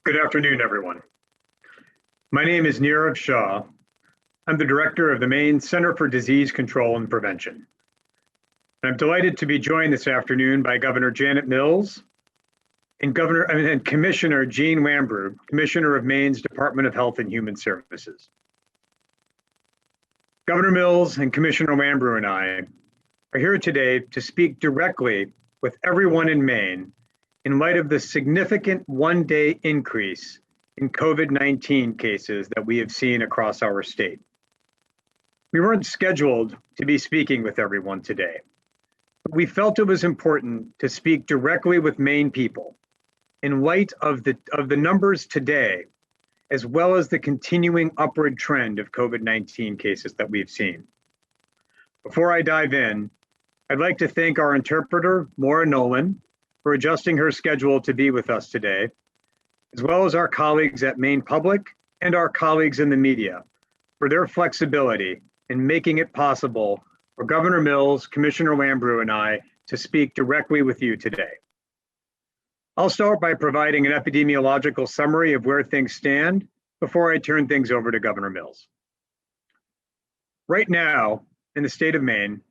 Good afternoon, everyone. My name is Nirav Shah. I'm the director of the Maine Center for Disease Control and Prevention. I'm delighted to be joined this afternoon by Governor Janet Mills and Commissioner Jeanne Lambrew, Commissioner of Maine's Department of Health and Human Services. Governor Mills and Commissioner Lambrew and I are here today to speak directly with everyone in Maine in light of the significant one-day increase in COVID-19 cases that we have seen across our state. We weren't scheduled to be speaking with everyone today, but we felt it was important to speak directly with Maine people in light of the numbers today, as well as the continuing upward trend of COVID-19 cases that we've seen. Before I dive in, I'd like to thank our interpreter, Maura Nolan, for adjusting her schedule to be with us today, as well as our colleagues at Maine Public and our colleagues in the media for their flexibility in making it possible for Governor Mills, Commissioner Lambrew, and I to speak directly with you today. I'll start by providing an epidemiological summary of where things stand before I turn things over to Governor Mills. Right now, in the state of Maine,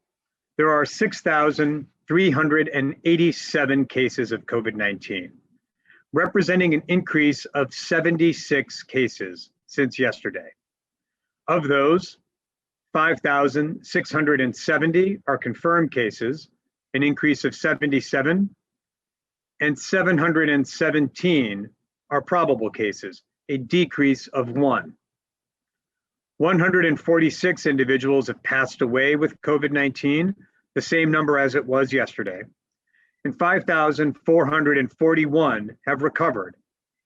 there are 6,387 cases of COVID-19, representing an increase of 76 cases since yesterday. Of those, 5,670 are confirmed cases, an increase of 77, and 717 are probable cases, a decrease of 1. 146 individuals have passed away with COVID-19, the same number as it was yesterday, and 5,441 have recovered,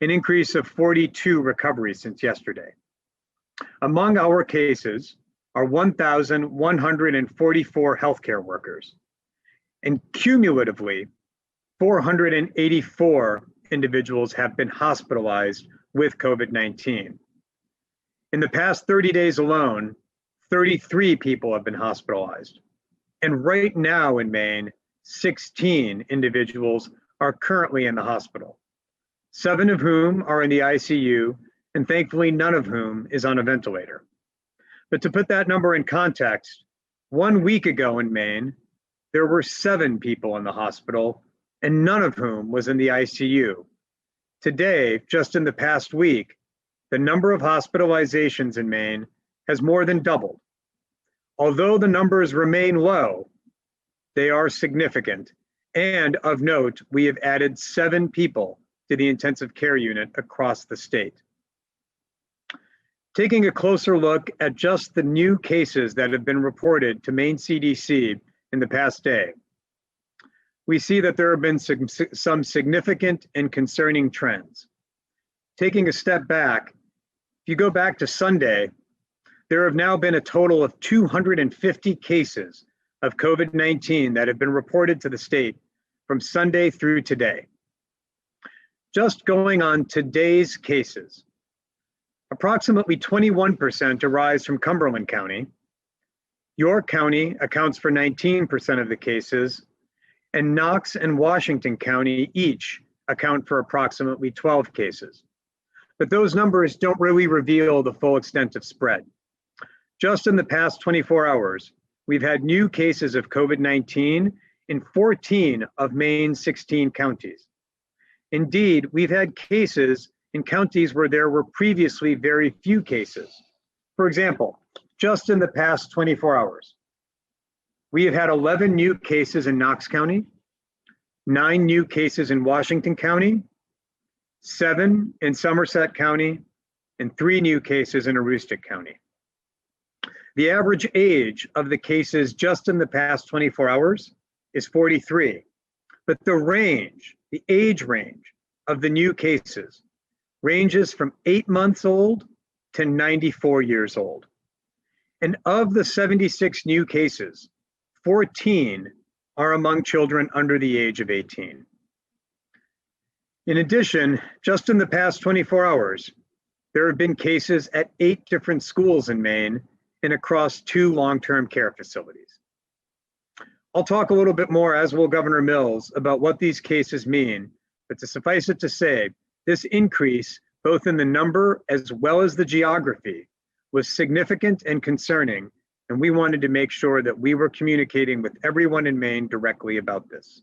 an increase of 42 recoveries since yesterday. Among our cases are 1,144 healthcare workers, and cumulatively, 484 individuals have been hospitalized with COVID-19. In the past 30 days alone, 33 people have been hospitalized. And right now in Maine, 16 individuals are currently in the hospital, 7 of whom are in the ICU, and thankfully none of whom is on a ventilator. But to put that number in context, 1 week ago in Maine, there were 7 people in the hospital, and none of whom was in the ICU. Today, just in the past week, the number of hospitalizations in Maine has more than doubled. Although the numbers remain low, they are significant. And of note, we have added 7 people to the intensive care unit across the state. Taking a closer look at just the new cases that have been reported to Maine CDC in the past day, we see that there have been some significant and concerning trends. Taking a step back, if you go back to Sunday, there have now been a total of 250 cases of COVID-19 that have been reported to the state from Sunday through today. Just going on today's cases, approximately 21% arise from Cumberland County. York County accounts for 19% of the cases, and Knox and Washington County each account for approximately 12 cases. But those numbers don't really reveal the full extent of spread. Just in the past 24 hours, we've had new cases of COVID-19 in 14 of Maine's 16 counties. Indeed, we've had cases in counties where there were previously very few cases. For example, just in the past 24 hours, we have had 11 new cases in Knox County, 9 new cases in Washington County, 7 in Somerset County, and 3 new cases in Aroostook County. The average age of the cases just in the past 24 hours is 43, but the age range of the new cases ranges from 8 months old to 94 years old. And of the 76 new cases, 14 are among children under the age of 18. In addition, just in the past 24 hours, there have been cases at 8 different schools in Maine and across 2 long-term care facilities. I'll talk a little bit more, as will Governor Mills, about what these cases mean, but to suffice it to say, This increase, both in the number as well as the geography, was significant and concerning, and we wanted to make sure that we were communicating with everyone in Maine directly about this.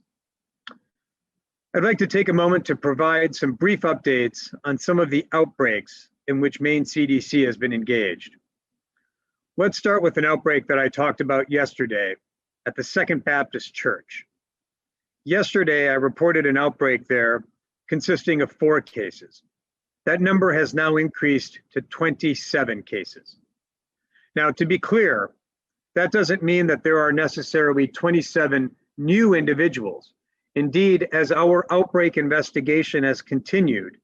I'd like to take a moment to provide some brief updates on some of the outbreaks in which Maine CDC has been engaged. Let's start with an outbreak that I talked about yesterday at the Second Baptist Church. Yesterday, I reported an outbreak there consisting of 4 cases. That number has now increased to 27 cases. Now, to be clear, that doesn't mean that there are necessarily 27 new individuals. Indeed, as our outbreak investigation has continued,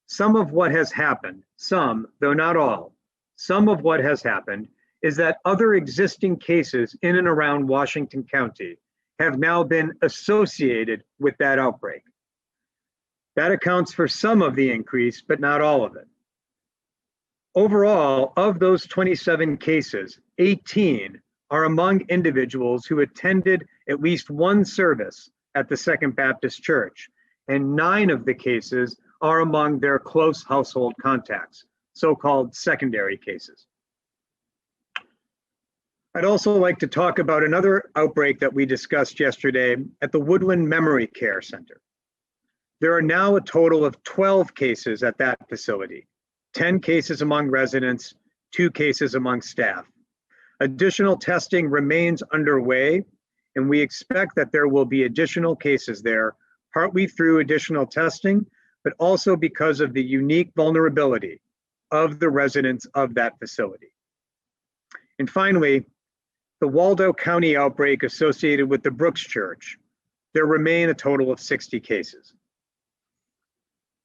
some of what has happened, some, though not all, some of what has happened is that other existing cases in and around Washington County have now been associated with that outbreak. That accounts for some of the increase, but not all of it. Overall, of those 27 cases, 18 are among individuals who attended at least one service at the Second Baptist Church, and 9 of the cases are among their close household contacts, so-called secondary cases. I'd also like to talk about another outbreak that we discussed yesterday at the Woodland Memory Care Center. There are now a total of 12 cases at that facility, 10 cases among residents, 2 cases among staff. Additional testing remains underway, and we expect that there will be additional cases there, partly through additional testing, but also because of the unique vulnerability of the residents of that facility. And finally, the Waldo County outbreak associated with the Brooks Church. There remain a total of 60 cases.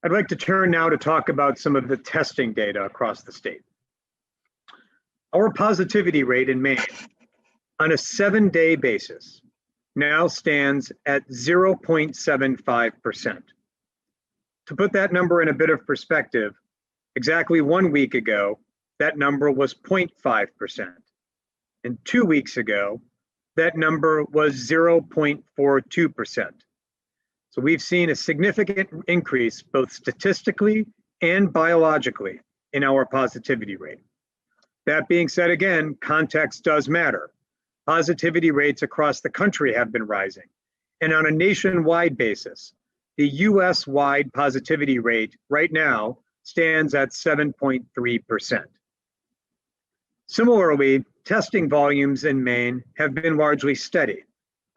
I'd like to turn now to talk about some of the testing data across the state. Our positivity rate in Maine on a 7-day basis now stands at 0.75%. To put that number in a bit of perspective, exactly 1 week ago, that number was 0.5%. And 2 weeks ago, that number was 0.42%. So we've seen a significant increase, both statistically and biologically, in our positivity rate. That being said, again, context does matter. Positivity rates across the country have been rising. And on a nationwide basis, the US-wide positivity rate right now stands at 7.3%. Similarly, testing volumes in Maine have been largely steady.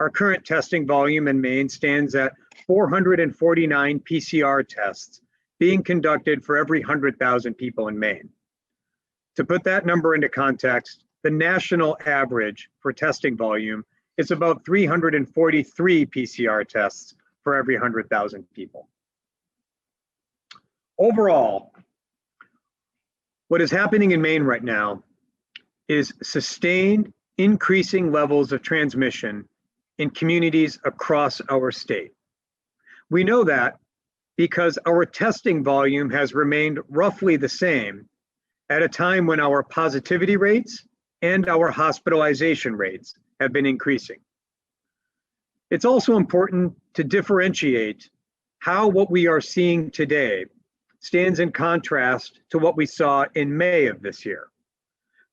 Our current testing volume in Maine stands at 449 PCR tests being conducted for every 100,000 people in Maine. To put that number into context, the national average for testing volume is about 343 PCR tests for every 100,000 people. Overall, what is happening in Maine right now is sustained increasing levels of transmission in communities across our state. We know that because our testing volume has remained roughly the same at a time when our positivity rates and our hospitalization rates have been increasing. It's also important to differentiate how what we are seeing today stands in contrast to what we saw in May of this year.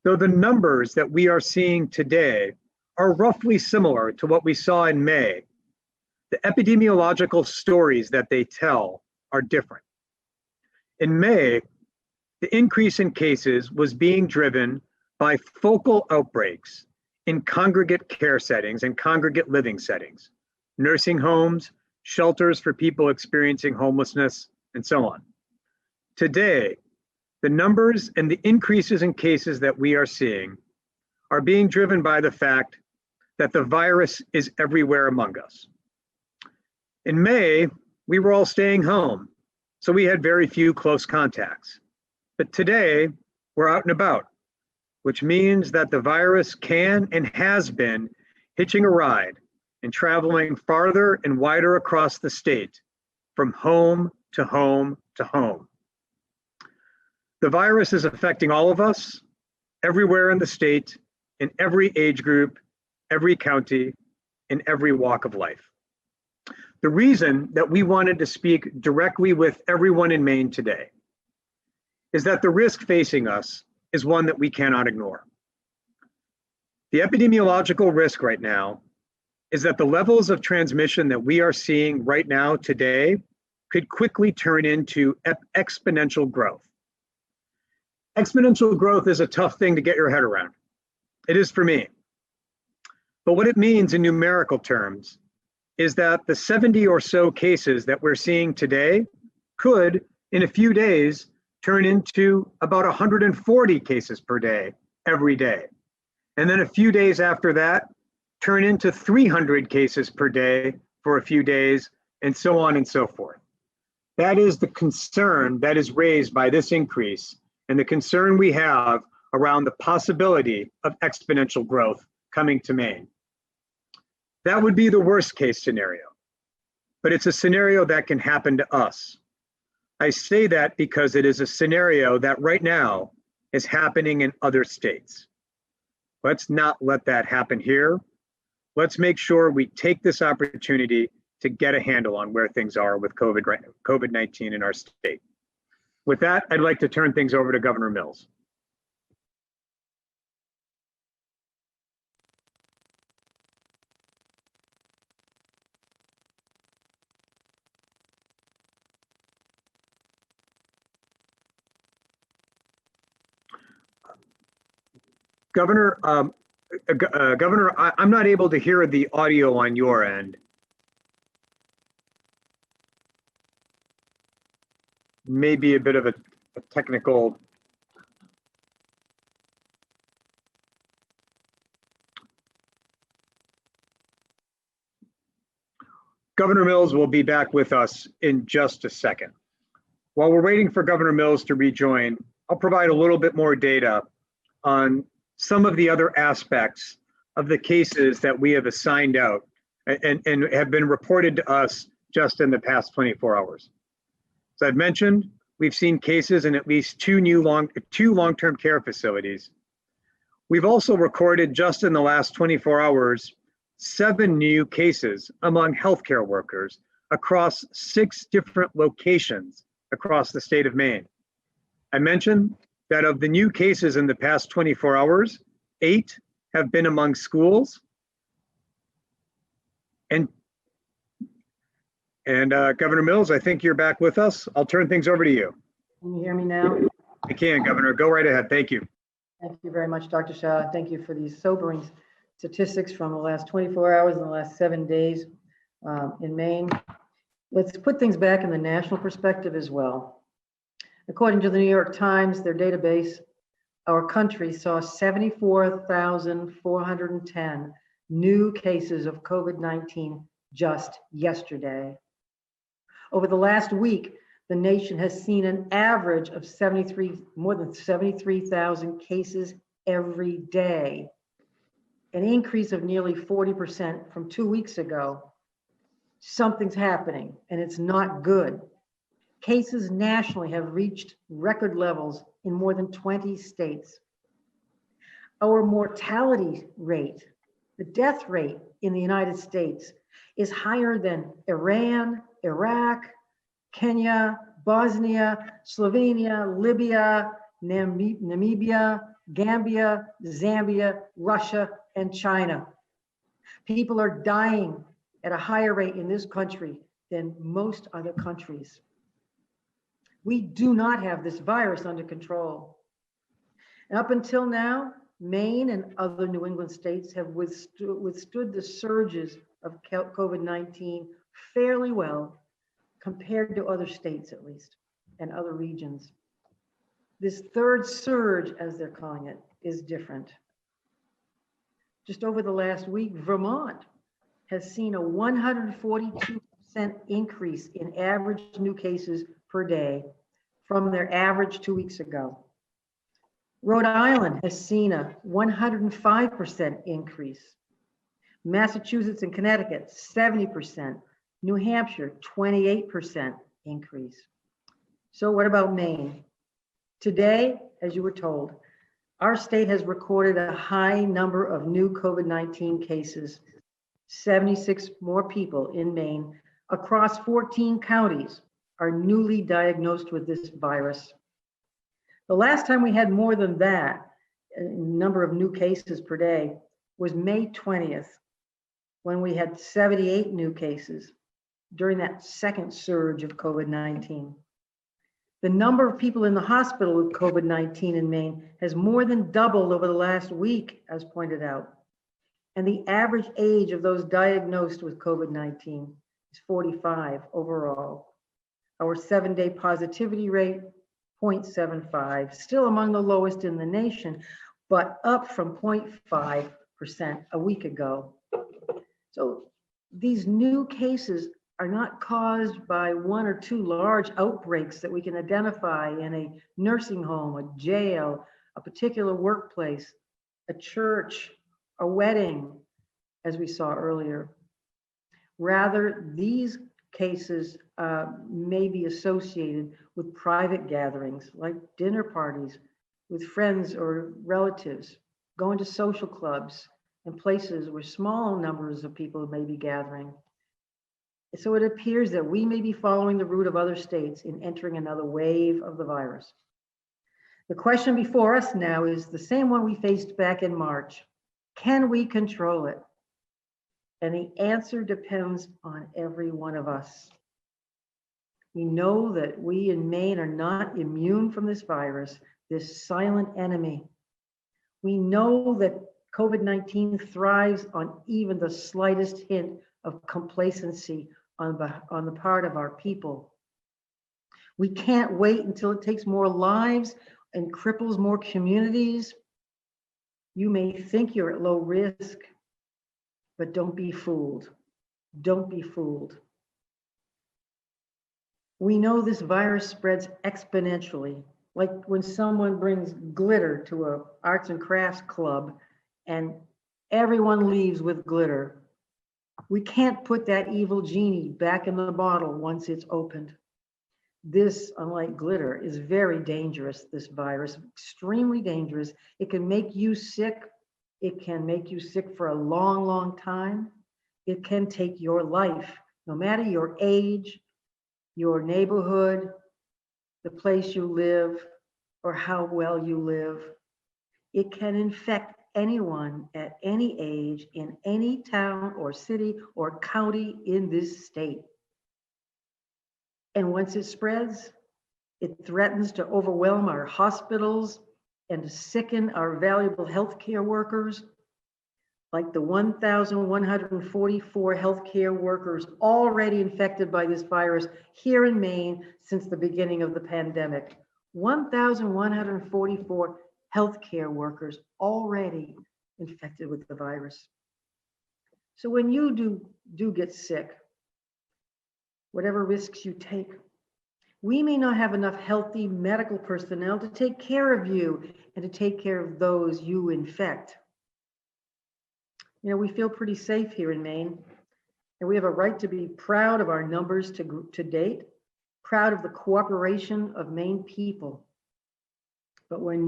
Though the numbers that we are seeing today are roughly similar to what we saw in May, the epidemiological stories that they tell are different. In May, the increase in cases was being driven by focal outbreaks in congregate care settings and congregate living settings, nursing homes, shelters for people experiencing homelessness, and so on. Today, the numbers and the increases in cases that we are seeing are being driven by the fact that the virus is everywhere among us. In May, we were all staying home, so we had very few close contacts. But today, we're out and about, which means that the virus can and has been hitching a ride and traveling farther and wider across the state, from home to home to home. The virus is affecting all of us, everywhere in the state, in every age group, every county, in every walk of life. The reason that we wanted to speak directly with everyone in Maine today is that the risk facing us is one that we cannot ignore. The epidemiological risk right now is that the levels of transmission that we are seeing right now today could quickly turn into exponential growth. Exponential growth is a tough thing to get your head around. It is for me. But what it means in numerical terms is that the 70 or so cases that we're seeing today could, in a few days, turn into about 140 cases per day, every day. And then a few days after that, turn into 300 cases per day for a few days, and so on and so forth. That is the concern that is raised by this increase, and the concern we have around the possibility of exponential growth coming to Maine. That would be the worst case scenario, but it's a scenario that can happen to us. I say that because it is a scenario that right now is happening in other states. Let's not let that happen here. Let's make sure we take this opportunity to get a handle on where things are with COVID-19 in our state. With that, I'd like to turn things over to Governor Mills. Governor, I'm not able to hear the audio on your end. Maybe a bit of a technical. Governor Mills will be back with us in just a second. While we're waiting for Governor Mills to rejoin, I'll provide a little bit more data on some of the other aspects of the cases that we have assigned out and have been reported to us just in the past 24 hours. As I've mentioned, we've seen cases in at least two long-term care facilities. We've also recorded just in the last 24 hours, 7 new cases among healthcare workers across 6 different locations across the state of Maine. I mentioned that of the new cases in the past 24 hours, 8 have been among schools. And Governor Mills, I think you're back with us. I'll turn things over to you. Can you hear me now? I can, Governor. Go right ahead. Thank you. Thank you very much, Dr. Shah. Thank you for these sobering statistics from the last 24 hours and the last 7 days in Maine. Let's put things back in the national perspective as well. According to the New York Times, their database, our country saw 74,410 new cases of COVID-19 just yesterday. Over the last week, the nation has seen an average of more than 73,000 cases every day, an increase of nearly 40% from 2 weeks ago. Something's happening, and it's not good. Cases nationally have reached record levels in more than 20 states. Our mortality rate, the death rate in the United States, is higher than Iran, Iraq, Kenya, Bosnia, Slovenia, Libya, Namibia, Gambia, Zambia, Russia, and China. People are dying at a higher rate in this country than most other countries. We do not have this virus under control. And up until now, Maine and other New England states have withstood the surges of COVID-19 fairly well, compared to other states at least, and other regions. This third surge, as they're calling it, is different. Just over the last week, Vermont has seen a 142% increase in average new cases per day from their average 2 weeks ago. Rhode Island has seen a 105% increase. Massachusetts and Connecticut, 70%. New Hampshire, 28% increase. So what about Maine? Today, as you were told, our state has recorded a high number of new COVID-19 cases. 76 more people in Maine across 14 counties are newly diagnosed with this virus. The last time we had more than that, number of new cases per day, was May 20th, when we had 78 new cases during that second surge of COVID-19. The number of people in the hospital with COVID-19 in Maine has more than doubled over the last week, as pointed out. And the average age of those diagnosed with COVID-19 is 45 overall. Our 7-day positivity rate, 0.75, still among the lowest in the nation, but up from 0.5% a week ago. So these new cases are not caused by one or two large outbreaks that we can identify in a nursing home, a jail, a particular workplace, a church, a wedding, as we saw earlier. Rather, these cases may be associated with private gatherings like dinner parties with friends or relatives, going to social clubs and places where small numbers of people may be gathering. So it appears that we may be following the route of other states in entering another wave of the virus. The question before us now is the same one we faced back in March. Can we control it? And the answer depends on every one of us. We know that we in Maine are not immune from this virus, this silent enemy. We know that COVID-19 thrives on even the slightest hint of complacency on the part of our people. We can't wait until it takes more lives and cripples more communities. You may think you're at low risk, but don't be fooled. Don't be fooled. We know this virus spreads exponentially, like when someone brings glitter to an arts and crafts club and everyone leaves with glitter. We can't put that evil genie back in the bottle once it's opened. This, unlike glitter, is very dangerous, this virus, extremely dangerous. It can make you sick. It can make you sick for a long, long time. It can take your life, no matter your age, your neighborhood, the place you live, or how well you live. It can infect anyone at any age in any town or city or county in this state. And once it spreads, it threatens to overwhelm our hospitals and to sicken our valuable healthcare workers, like the 1,144 healthcare workers already infected by this virus here in Maine since the beginning of the pandemic. 1,144 healthcare workers already infected with the virus. So when you do get sick, whatever risks you take, we may not have enough healthy medical personnel to take care of you and to take care of those you infect. You know, we feel pretty safe here in Maine, and we have a right to be proud of our numbers to date, proud of the cooperation of Maine people. But we're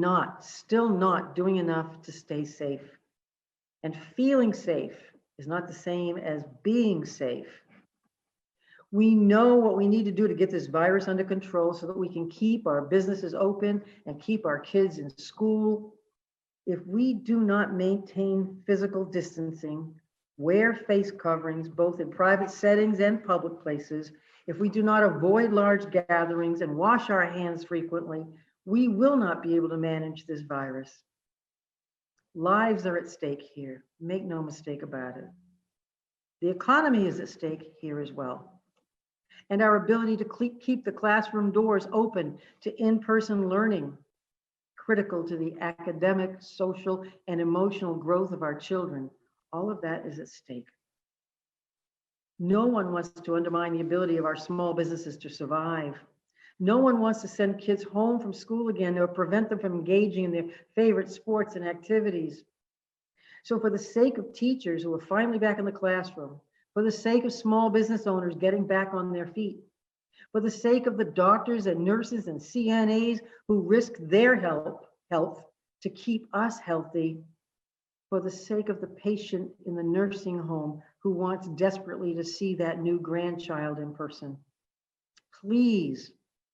still not doing enough to stay safe. And feeling safe is not the same as being safe. We know what we need to do to get this virus under control so that we can keep our businesses open and keep our kids in school. If we do not maintain physical distancing, wear face coverings, both in private settings and public places, if we do not avoid large gatherings and wash our hands frequently, we will not be able to manage this virus. Lives are at stake here. Make no mistake about it. The economy is at stake here as well. And our ability to keep the classroom doors open to in-person learning, critical to the academic, social, and emotional growth of our children. All of that is at stake. No one wants to undermine the ability of our small businesses to survive. No one wants to send kids home from school again or prevent them from engaging in their favorite sports and activities. So for the sake of teachers who are finally back in the classroom, for the sake of small business owners getting back on their feet, for the sake of the doctors and nurses and CNAs who risk their health to keep us healthy, for the sake of the patient in the nursing home who wants desperately to see that new grandchild in person. Please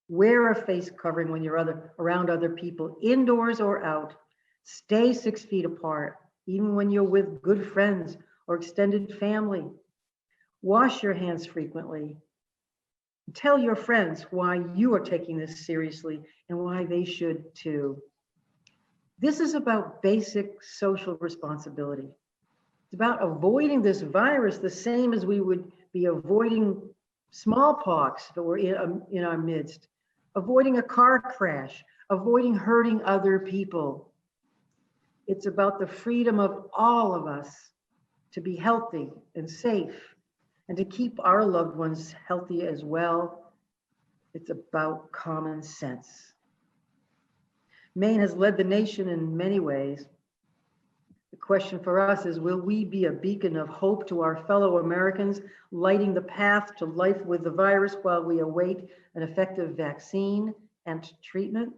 wear a face covering when you're around other people, indoors or out. Stay 6 feet apart, even when you're with good friends or extended family. Wash your hands frequently. Tell your friends why you are taking this seriously and why they should too. This is about basic social responsibility. It's about avoiding this virus the same as we would be avoiding smallpox that were in our midst, avoiding a car crash, avoiding hurting other people. It's about the freedom of all of us to be healthy and safe and to keep our loved ones healthy as well. It's about common sense. Maine has led the nation in many ways. The question for us is, will we be a beacon of hope to our fellow Americans, lighting the path to life with the virus while we await an effective vaccine and treatment?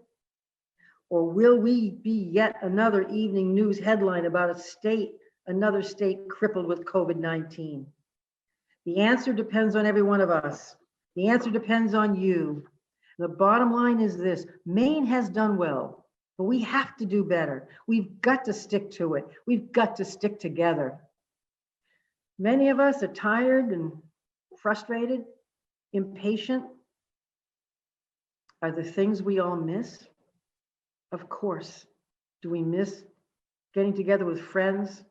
Or will we be yet another evening news headline about another state crippled with COVID-19? The answer depends on every one of us. The answer depends on you. The bottom line is this: Maine has done well, but we have to do better. We've got to stick to it. We've got to stick together. Many of us are tired and frustrated, impatient. Are there things we all miss? Of course. Do we miss getting together with friends,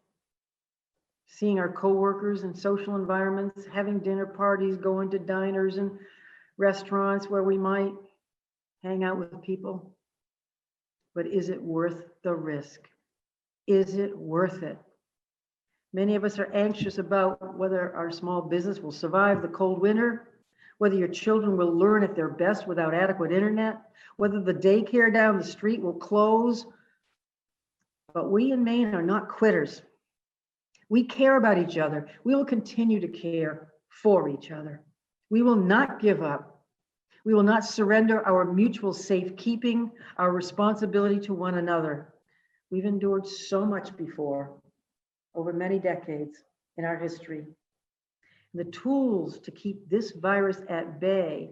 seeing our coworkers in social environments, having dinner parties, going to diners and restaurants where we might hang out with people? But is it worth the risk? Is it worth it? Many of us are anxious about whether our small business will survive the cold winter, whether your children will learn at their best without adequate internet, whether the daycare down the street will close. But we in Maine are not quitters. We care about each other. We will continue to care for each other. We will not give up. We will not surrender our mutual safekeeping, our responsibility to one another. We've endured so much before, over many decades in our history. The tools to keep this virus at bay,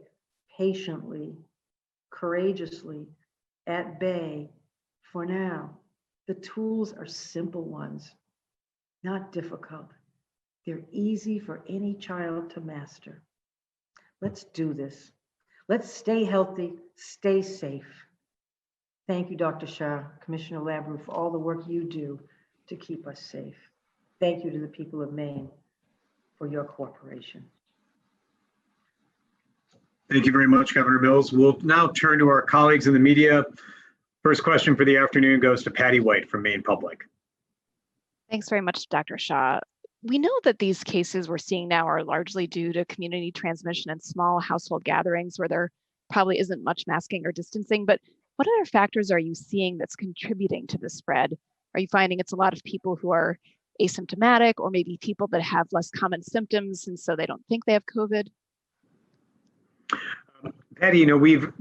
patiently, courageously, at bay for now. The tools are simple ones, not difficult. They're easy for any child to master. Let's do this. Let's stay healthy, stay safe. Thank you, Dr. Shah, Commissioner Lambrew, for all the work you do to keep us safe. Thank you to the people of Maine for your cooperation. Thank you very much, Governor Mills. We'll now turn to our colleagues in the media. First question for the afternoon goes to Patty White from Maine Public. Thanks very much, Dr. Shah. We know that these cases we're seeing now are largely due to community transmission and small household gatherings where there probably isn't much masking or distancing, but what other factors are you seeing that's contributing to the spread? Are you finding it's a lot of people who are asymptomatic, or maybe people that have less common symptoms and so they don't think they have COVID? Patty, we've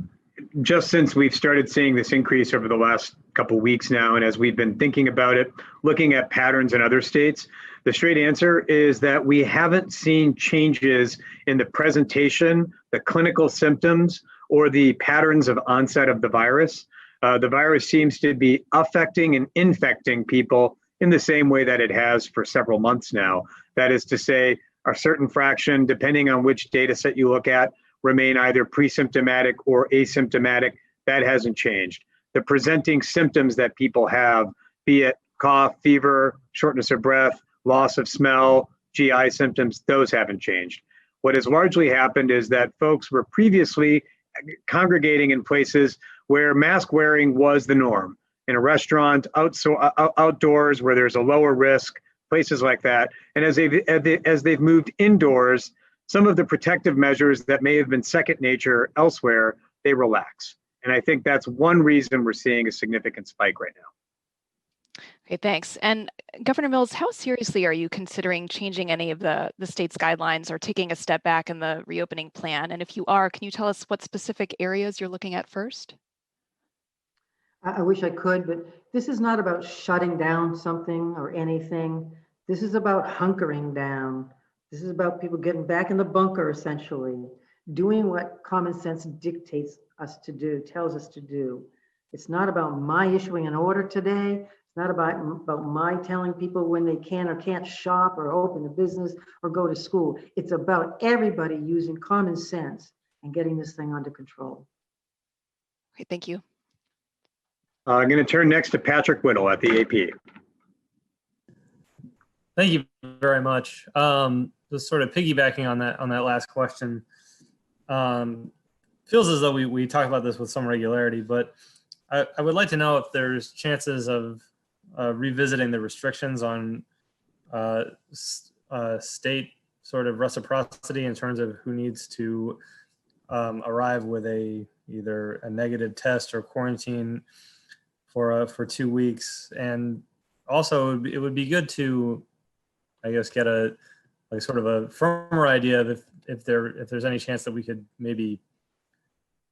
just since we've started seeing this increase over the last couple of weeks now, and as we've been thinking about it, looking at patterns in other states, the straight answer is that we haven't seen changes in the presentation, the clinical symptoms, or the patterns of onset of the virus. The virus seems to be affecting and infecting people in the same way that it has for several months now. That is to say, a certain fraction, depending on which data set you look at, remain either pre-symptomatic or asymptomatic. That hasn't changed. The presenting symptoms that people have, be it cough, fever, shortness of breath, loss of smell, GI symptoms, those haven't changed. What has largely happened is that folks were previously congregating in places where mask wearing was the norm, in a restaurant, outdoors where there's a lower risk, places like that. And as they've moved indoors, some of the protective measures that may have been second nature elsewhere, they relax. And I think that's one reason we're seeing a significant spike right now. Okay, thanks. And Governor Mills, how seriously are you considering changing any of the state's guidelines or taking a step back in the reopening plan? And if you are, can you tell us what specific areas you're looking at first? I wish I could, but this is not about shutting down something or anything. This is about hunkering down. This is about people getting back in the bunker, essentially, doing what common sense dictates us to do, tells us to do. It's not about my issuing an order today. It's not about my telling people when they can or can't shop or open a business or go to school. It's about everybody using common sense and getting this thing under control. Okay, thank you. I'm going to turn next to Patrick Whittle at the AP. Thank you very much. Just sort of piggybacking on that last question, feels as though we talk about this with some regularity, but I would like to know if there's chances of revisiting the restrictions on state sort of reciprocity in terms of who needs to arrive with either a negative test or quarantine for 2 weeks. And also it would be good to, I guess, get a sort of a firmer idea of if there's any chance that we could maybe,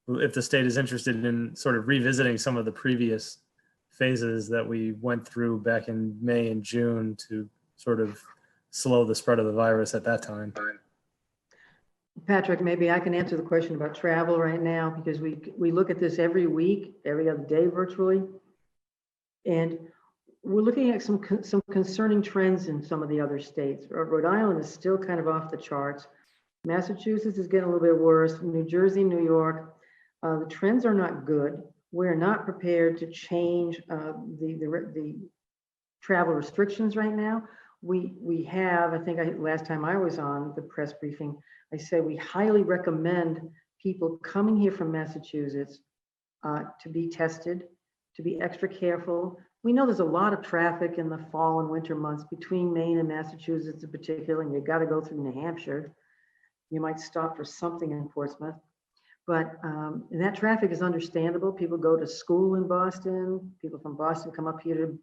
if the state is interested in sort of revisiting some of the previous phases that we went through back in May and June to sort of slow the spread of the virus at that time. Patrick, maybe I can answer the question about travel right now, because we look at this every week, every other day virtually. And we're looking at some concerning trends in some of the other states. Rhode Island is still kind of off the charts. Massachusetts is getting a little bit worse. New Jersey, New York, the trends are not good. We're not prepared to change the travel restrictions right now. We have, I think last time I was on the press briefing, I said we highly recommend people coming here from Massachusetts to be tested, to be extra careful. We know there's a lot of traffic in the fall and winter months between Maine and Massachusetts in particular, and you got to go through New Hampshire. You might stop for something in Portsmouth, but and that traffic is understandable. People go to school in Boston. People from Boston come up here to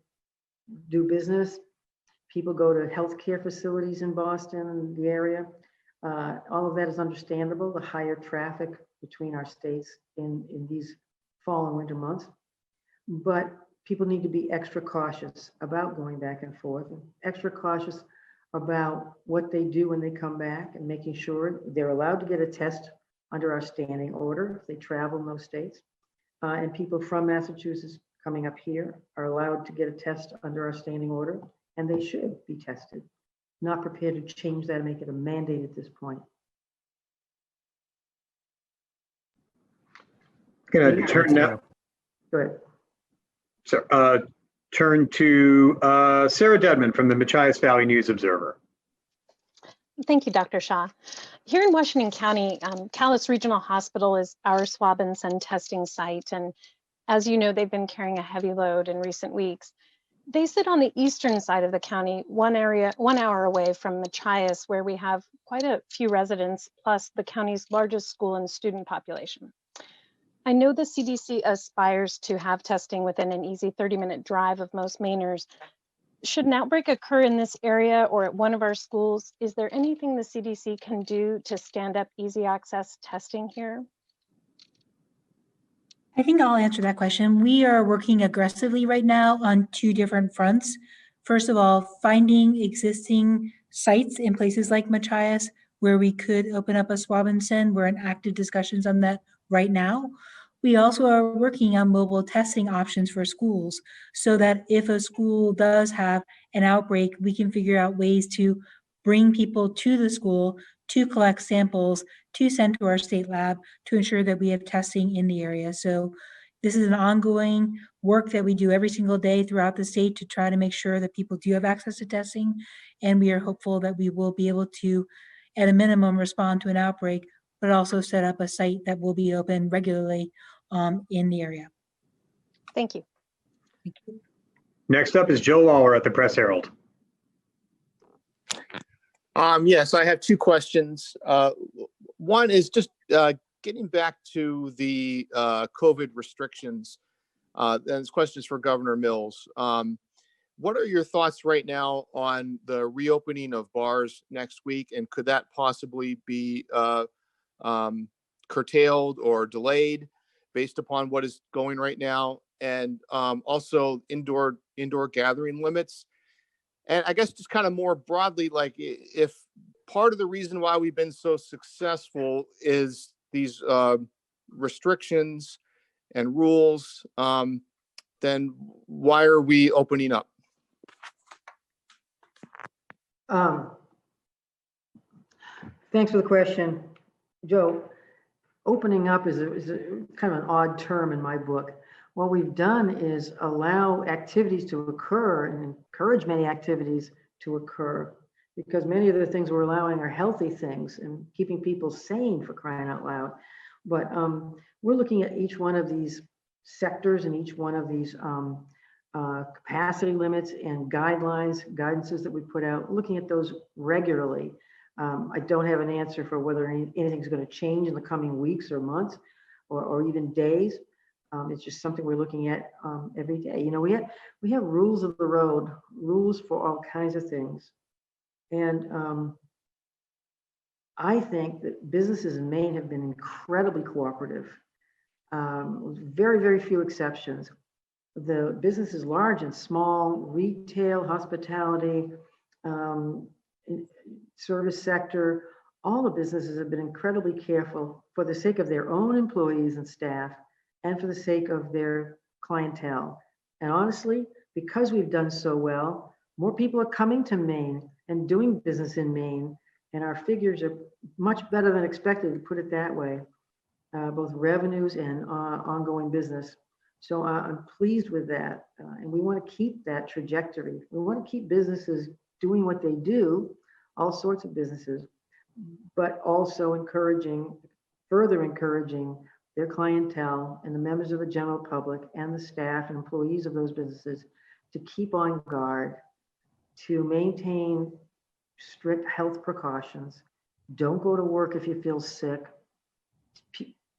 do business. People go to healthcare facilities in Boston and the area. All of that is understandable, the higher traffic between our states in these fall and winter months. But people need to be extra cautious about going back and forth, and extra cautious about what they do when they come back, and making sure they're allowed to get a test under our standing order if they travel in those states. And people from Massachusetts coming up here are allowed to get a test under our standing order, and they should be tested. Not prepared to change that and make it a mandate at this point. I'm going to turn now. Go ahead. So, turn to Sarah Dedman from the Machias Valley News Observer. Thank you, Dr. Shah. Here in Washington County, Calais Regional Hospital is our swab and send testing site. And as you know, they've been carrying a heavy load in recent weeks. They sit on the eastern side of the county, 1 hour away from Machias, where we have quite a few residents, plus the county's largest school and student population. I know the CDC aspires to have testing within an easy 30-minute drive of most Mainers. Should an outbreak occur in this area or at one of our schools, is there anything the CDC can do to stand up easy access testing here? I think I'll answer that question. We are working aggressively right now on 2 different fronts. First of all, finding existing sites in places like Machias where we could open up a swab and send. We're in active discussions on that right now. We also are working on mobile testing options for schools so that if a school does have an outbreak, we can figure out ways to bring people to the school to collect samples, to send to our state lab to ensure that we have testing in the area. So this is an ongoing work that we do every single day throughout the state to try to make sure that people do have access to testing. And we are hopeful that we will be able to, at a minimum, respond to an outbreak, but also set up a site that will be open regularly in the area. Thank you. Thank you. Next up is Joe Lawler at the Press Herald. Yes, I have 2 questions. One is just getting back to the COVID restrictions. And this question is for Governor Mills. What are your thoughts right now on the reopening of bars next week? And could that possibly be curtailed or delayed? based upon what is going right now, and also indoor gathering limits. And I guess just kind of more broadly, like if part of the reason why we've been so successful is these restrictions and rules, then why are we opening up? Thanks for the question, Joe. Opening up is a kind of an odd term in my book. What we've done is allow activities to occur and encourage many activities to occur, because many of the things we're allowing are healthy things and keeping people sane, for crying out loud. But we're looking at each one of these sectors and each one of these capacity limits and guidances that we put out, looking at those regularly. I don't have an answer for whether anything's going to change in the coming weeks or months or even days. It's just something we're looking at every day. You know, we have rules of the road, rules for all kinds of things. And I think that businesses in Maine have been incredibly cooperative, with very, very few exceptions. The businesses, large and small, retail, hospitality, service sector, all the businesses have been incredibly careful for the sake of their own employees and staff and for the sake of their clientele. And honestly, because we've done so well, more people are coming to Maine and doing business in Maine, and our figures are much better than expected, to put it that way, both revenues and ongoing business. So I'm pleased with that, and we want to keep that trajectory. We want to keep businesses doing what they do, all sorts of businesses, but also further encouraging their clientele and the members of the general public and the staff and employees of those businesses to keep on guard, to maintain strict health precautions. Don't go to work if you feel sick.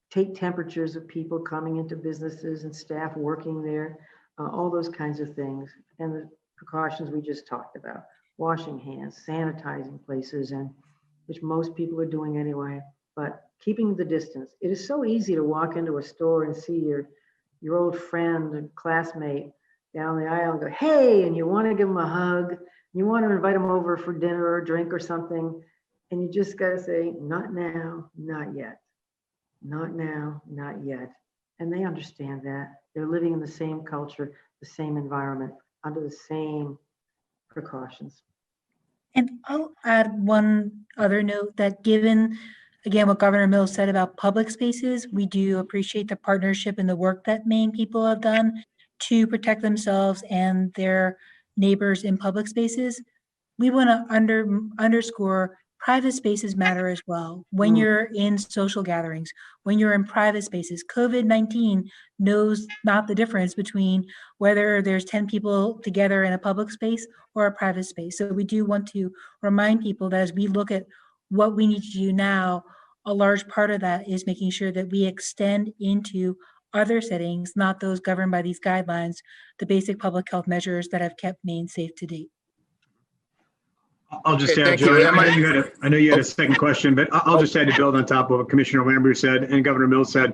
Take temperatures of people coming into businesses and staff working there, all those kinds of things. And the precautions we just talked about, washing hands, sanitizing places, and which most people are doing anyway, but keeping the distance. It is so easy to walk into a store and see your old friend and classmate down the aisle and go, hey, and you want to give them a hug, you want to invite them over for dinner or a drink or something, and you just got to say, not now, not yet. Not now, not yet. And they understand that. They're living in the same culture, the same environment, under the same precautions. And I'll add one other note that given, again, what Governor Mills said about public spaces, we do appreciate the partnership and the work that Maine people have done to protect themselves and their neighbors in public spaces. We want to underscore private spaces matter as well. When you're in social gatherings, when you're in private spaces, COVID-19 knows not the difference between whether there's 10 people together in a public space or a private space. So we do want to remind people that as we look at what we need to do now, a large part of that is making sure that we extend into other settings, not those governed by these guidelines, the basic public health measures that have kept Maine safe to date. I'll just add, Joe, I know you had a second question, but I'll just add to build on top of what Commissioner Lambrew said and Governor Mills said.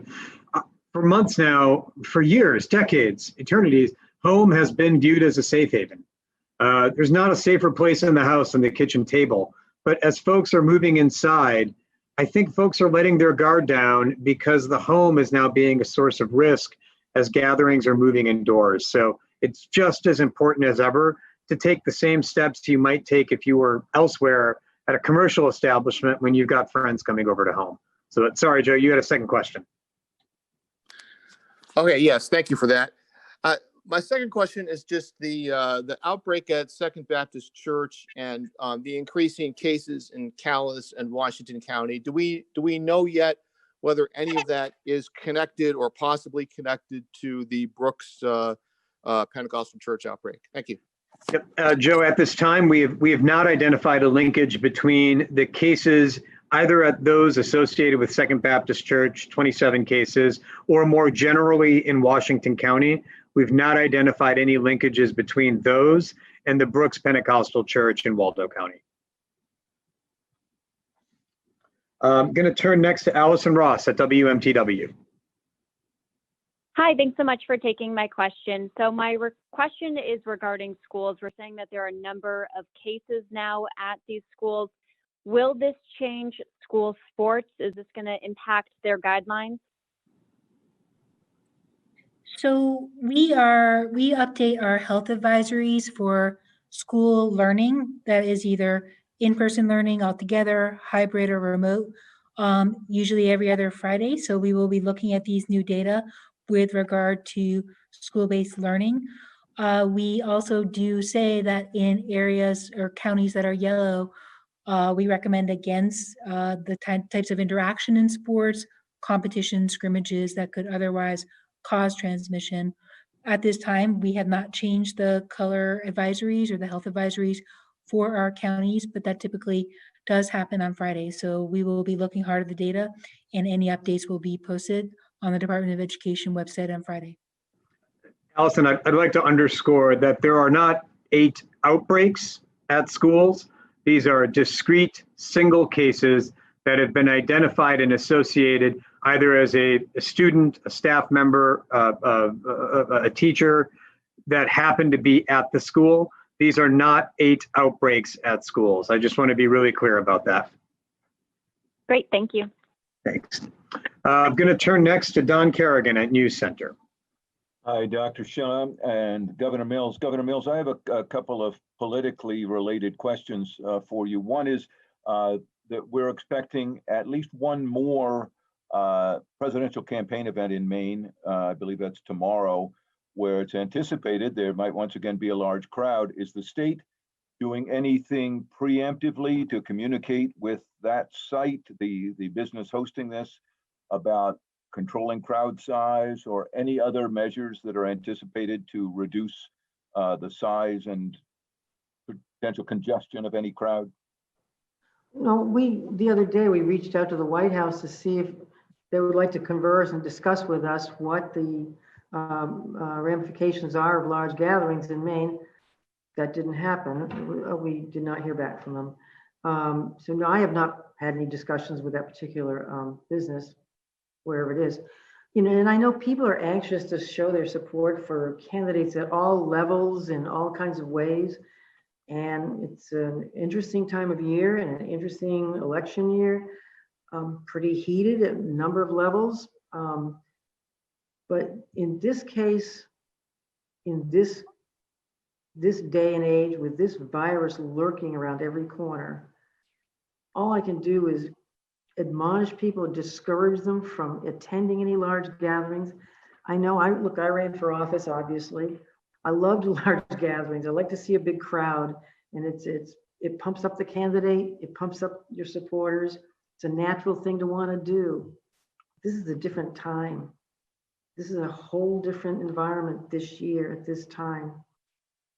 For months now, for years, decades, eternities, home has been viewed as a safe haven. There's not a safer place in the house than the kitchen table. But as folks are moving inside, I think folks are letting their guard down because the home is now being a source of risk as gatherings are moving indoors. So it's just as important as ever to take the same steps you might take if you were elsewhere at a commercial establishment when you've got friends coming over to home. So sorry, Joe, you had a second question. Okay, yes, thank you for that. My second question is just the outbreak at Second Baptist Church and the increasing cases in Calais and Washington County. Do we know yet whether any of that is connected or possibly connected to the Brooks Pentecostal Church outbreak? Thank you. Yep. Joe, at this time, we have not identified a linkage between the cases, either at those associated with Second Baptist Church, 27 cases, or more generally in Washington County. We've not identified any linkages between those and the Brooks Pentecostal Church in Waldo County. I'm going to turn next to Allison Ross at WMTW. Hi, thanks so much for taking my question. So my question is regarding schools. We're saying that there are a number of cases now at these schools. Will this change school sports? Is this going to impact their guidelines? So we update our health advisories for school learning that is either in-person learning altogether, hybrid or remote, usually every other Friday. So we will be looking at these new data with regard to school-based learning. We also do say that in areas or counties that are yellow, we recommend against the types of interaction in sports, competition, scrimmages that could otherwise cause transmission. At this time, we have not changed the color advisories or the health advisories for our counties, but that typically does happen on Friday. So we will be looking hard at the data, and any updates will be posted on the Department of Education website on Friday. Allison, I'd like to underscore that there are not 8 outbreaks at schools. These are discrete single cases that have been identified and associated either as a student, a staff member, a teacher that happened to be at the school. These are not 8 outbreaks at schools. I just want to be really clear about that. Great, thank you. Thanks. I'm going to turn next to Don Kerrigan at News Center. Hi, Dr. Shah and Governor Mills. Governor Mills, I have a couple of politically related questions for you. One is that we're expecting at least one more presidential campaign event in Maine. I believe that's tomorrow, where it's anticipated there might once again be a large crowd. Is the state doing anything preemptively to communicate with that site, the business hosting this, about controlling crowd size or any other measures that are anticipated to reduce the size and potential congestion of any crowd? No, the other day, we reached out to the White House to see if they would like to converse and discuss with us what the ramifications are of large gatherings in Maine. That didn't happen. We did not hear back from them. So no, I have not had any discussions with that particular business, wherever it is. You know, and I know people are anxious to show their support for candidates at all levels in all kinds of ways. And it's an interesting time of year and an interesting election year, pretty heated at a number of levels. But in this case, in this day and age, with this virus lurking around every corner, all I can do is admonish people, discourage them from attending any large gatherings. I know, I ran for office, obviously. I loved large gatherings. I like to see a big crowd, and it pumps up the candidate, it pumps up your supporters. It's a natural thing to want to do. This is a different time. This is a whole different environment this year at this time.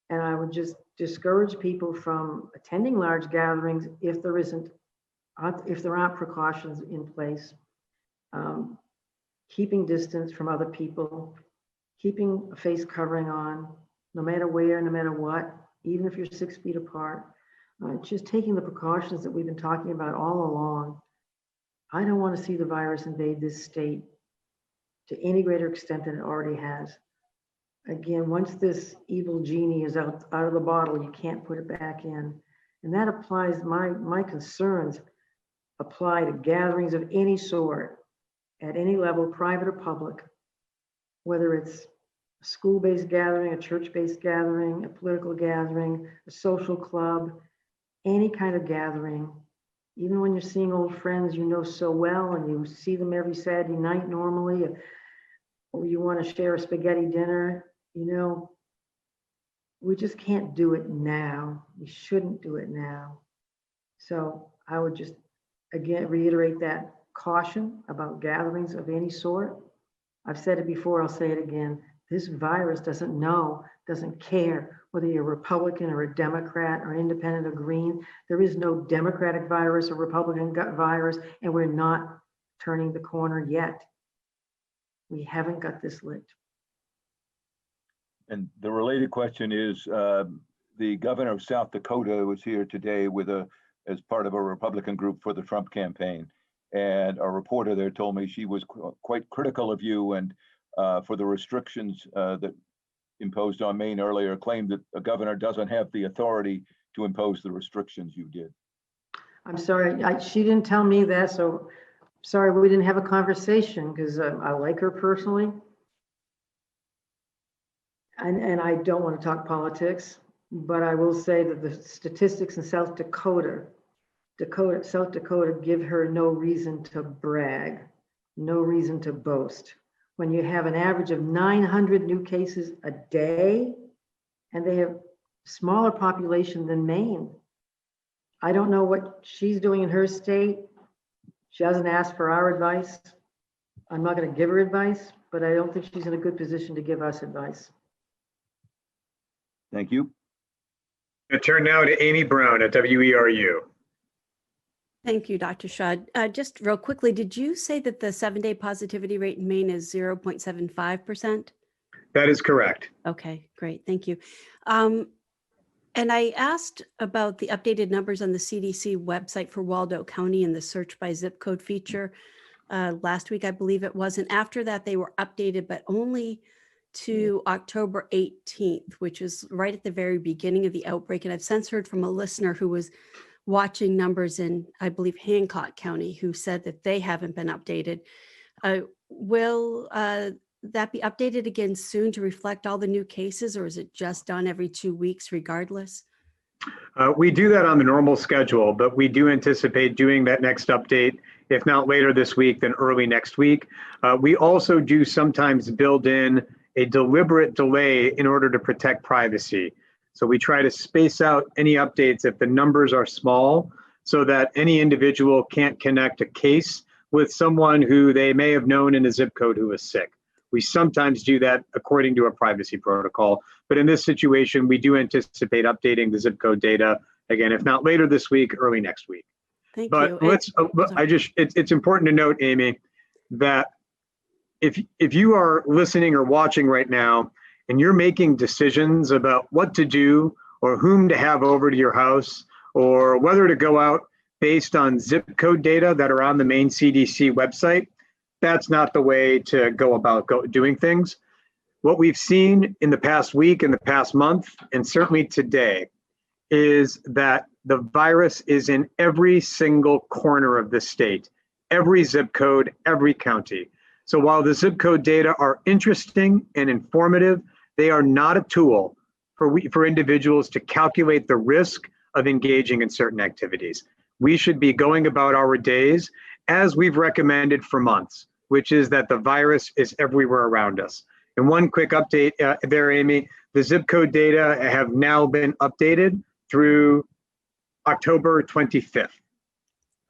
And I would just discourage people from attending large gatherings if there aren't precautions in place. Keeping distance from other people, keeping a face covering on, no matter where, no matter what, even if you're 6 feet apart. Just taking the precautions that we've been talking about all along. I don't want to see the virus invade this state to any greater extent than it already has. Again, once this evil genie is out of the bottle, you can't put it back in. And that applies, my concerns apply to gatherings of any sort, at any level, private or public, whether it's a school-based gathering, a church-based gathering, a political gathering, a social club, any kind of gathering. Even when you're seeing old friends you know so well and you see them every Saturday night normally, or you want to share a spaghetti dinner, you know, we just can't do it now. We shouldn't do it now. So I would just, again, reiterate that caution about gatherings of any sort. I've said it before, I'll say it again. This virus doesn't care whether you're a Republican or a Democrat or independent or green. There is no Democratic virus or Republican virus, and we're not turning the corner yet. We haven't got this licked. And the related question is, the governor of South Dakota was here today as part of a Republican group for the Trump campaign. And a reporter there told me she was quite critical of you and for the restrictions that imposed on Maine earlier, claimed that a governor doesn't have the authority to impose the restrictions you did. I'm sorry, she didn't tell me that, so sorry we didn't have a conversation, because I like her personally. And I don't want to talk politics, but I will say that the statistics in South Dakota give her no reason to brag, no reason to boast. When you have an average of 900 new cases a day, and they have smaller population than Maine. I don't know what she's doing in her state. She hasn't asked for our advice. I'm not going to give her advice, but I don't think she's in a good position to give us advice. Thank you. I turn now to Amy Brown at WERU. Thank you, Dr. Shah. Just real quickly, did you say that the 7-day positivity rate in Maine is 0.75%? That is correct. Okay, great. Thank you. And I asked about the updated numbers on the CDC website for Waldo County and the search by zip code feature last week, I believe it was. And after that, they were updated, but only to October 18th, which is right at the very beginning of the outbreak. And I've since heard from a listener who was watching numbers in, I believe, Hancock County, who said that they haven't been updated. Will that be updated again soon to reflect all the new cases, or is it just done every 2 weeks regardless? We do that on the normal schedule, but we do anticipate doing that next update, if not later this week, then early next week. We also do sometimes build in a deliberate delay in order to protect privacy. So we try to space out any updates if the numbers are small, so that any individual can't connect a case with someone who they may have known in a zip code who is sick. We sometimes do that according to a privacy protocol, but in this situation, we do anticipate updating the zip code data, again, if not later this week, early next week. Thank But you. let's, it's important to note, Amy, that if you are listening or watching right now, and you're making decisions about what to do or whom to have over to your house, or whether to go out based on zip code data that are on the Maine CDC website, that's not the way to go about doing things. What we've seen in the past week, in the past month, and certainly today, is that the virus is in every single corner of the state, every zip code, every county. So while the zip code data are interesting and informative, they are not a tool for individuals to calculate the risk of engaging in certain activities. We should be going about our days as we've recommended for months, which is that the virus is everywhere around us. And one quick update there, Amy, the zip code data have now been updated through October 25th.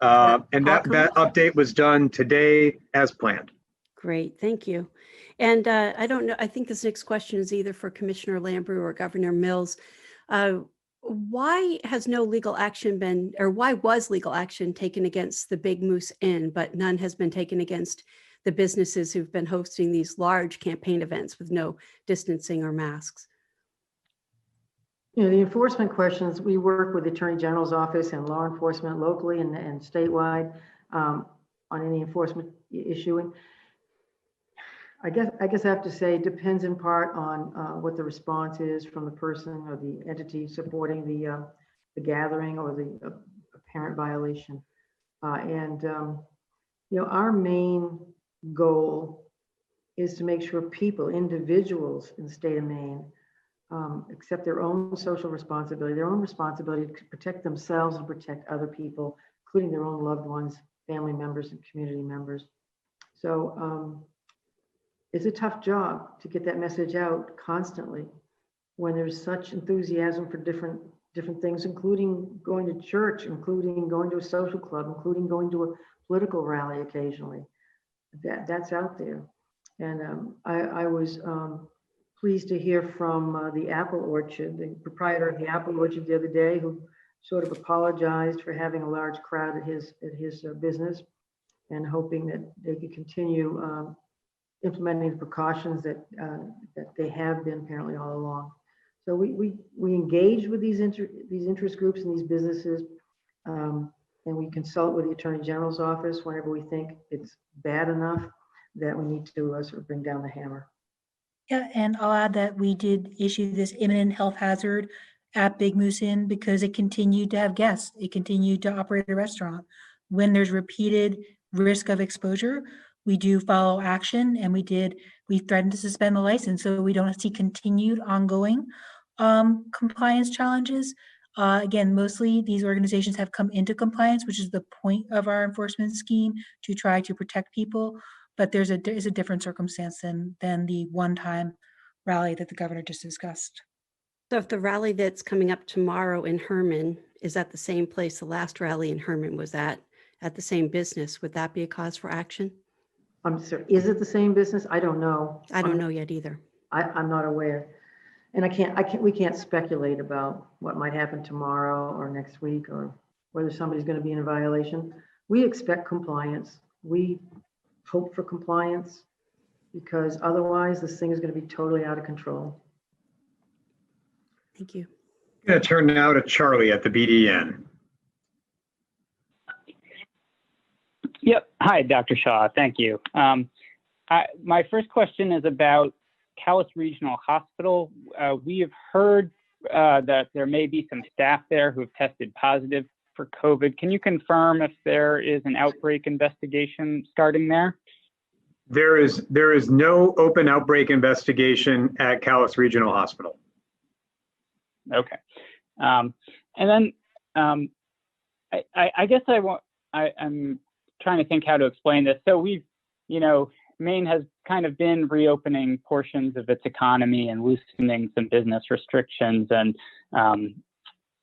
And that update was done today as planned. Great, thank you. And I don't know, I think this next question is either for Commissioner Lambrew or Governor Mills. Why has no legal action been, or why was legal action taken against the Big Moose Inn, but none has been taken against the businesses who've been hosting these large campaign events with no distancing or masks? You know, the enforcement questions, we work with the Attorney General's office and law enforcement locally and statewide on any enforcement issuing. I guess I have to say it depends in part on what the response is from the person or the entity supporting the gathering or the apparent violation. You know, our main goal is to make sure people, individuals in the state of Maine, accept their own social responsibility, their own responsibility to protect themselves and protect other people, including their own loved ones, family members, and community members. So it's a tough job to get that message out constantly when there's such enthusiasm for different things, including going to church, including going to a social club, including going to a political rally occasionally. That's out there. And I was pleased to hear from the Apple Orchard, the proprietor of the Apple Orchard the other day, who sort of apologized for having a large crowd at his business, and hoping that they could continue implementing the precautions that they have been apparently all along. So we engage with these interest groups and these businesses, and we consult with the Attorney General's office whenever we think it's bad enough that we need to sort of bring down the hammer. Yeah, and I'll add that we did issue this imminent health hazard at Big Moose Inn because it continued to have guests. It continued to operate a restaurant. When there's repeated risk of exposure, we do follow action, and we threatened to suspend the license so we don't see continued ongoing compliance challenges. Again, mostly these organizations have come into compliance, which is the point of our enforcement scheme, to try to protect people. But there is a different circumstance than the one-time rally that the governor just discussed. So if the rally that's coming up tomorrow in Herman is at the same place the last rally in Herman was at the same business, would that be a cause for action? I'm sorry, is it the same business? I don't know. I don't know yet either. I'm not aware. And we can't speculate about what might happen tomorrow or next week or whether somebody's going to be in a violation. We expect compliance. We hope for compliance because otherwise this thing is going to be totally out of control. Thank you. I'm going to turn now to Charlie at the BDN. Yep. Hi, Dr. Shah. Thank you. My first question is about Calais Regional Hospital. We have heard that there may be some staff there who have tested positive for COVID. Can you confirm if there is an outbreak investigation starting there? There is no open outbreak investigation at Calais Regional Hospital. Okay. And then I guess I'm trying to think how to explain this. So Maine has kind of been reopening portions of its economy and loosening some business restrictions. And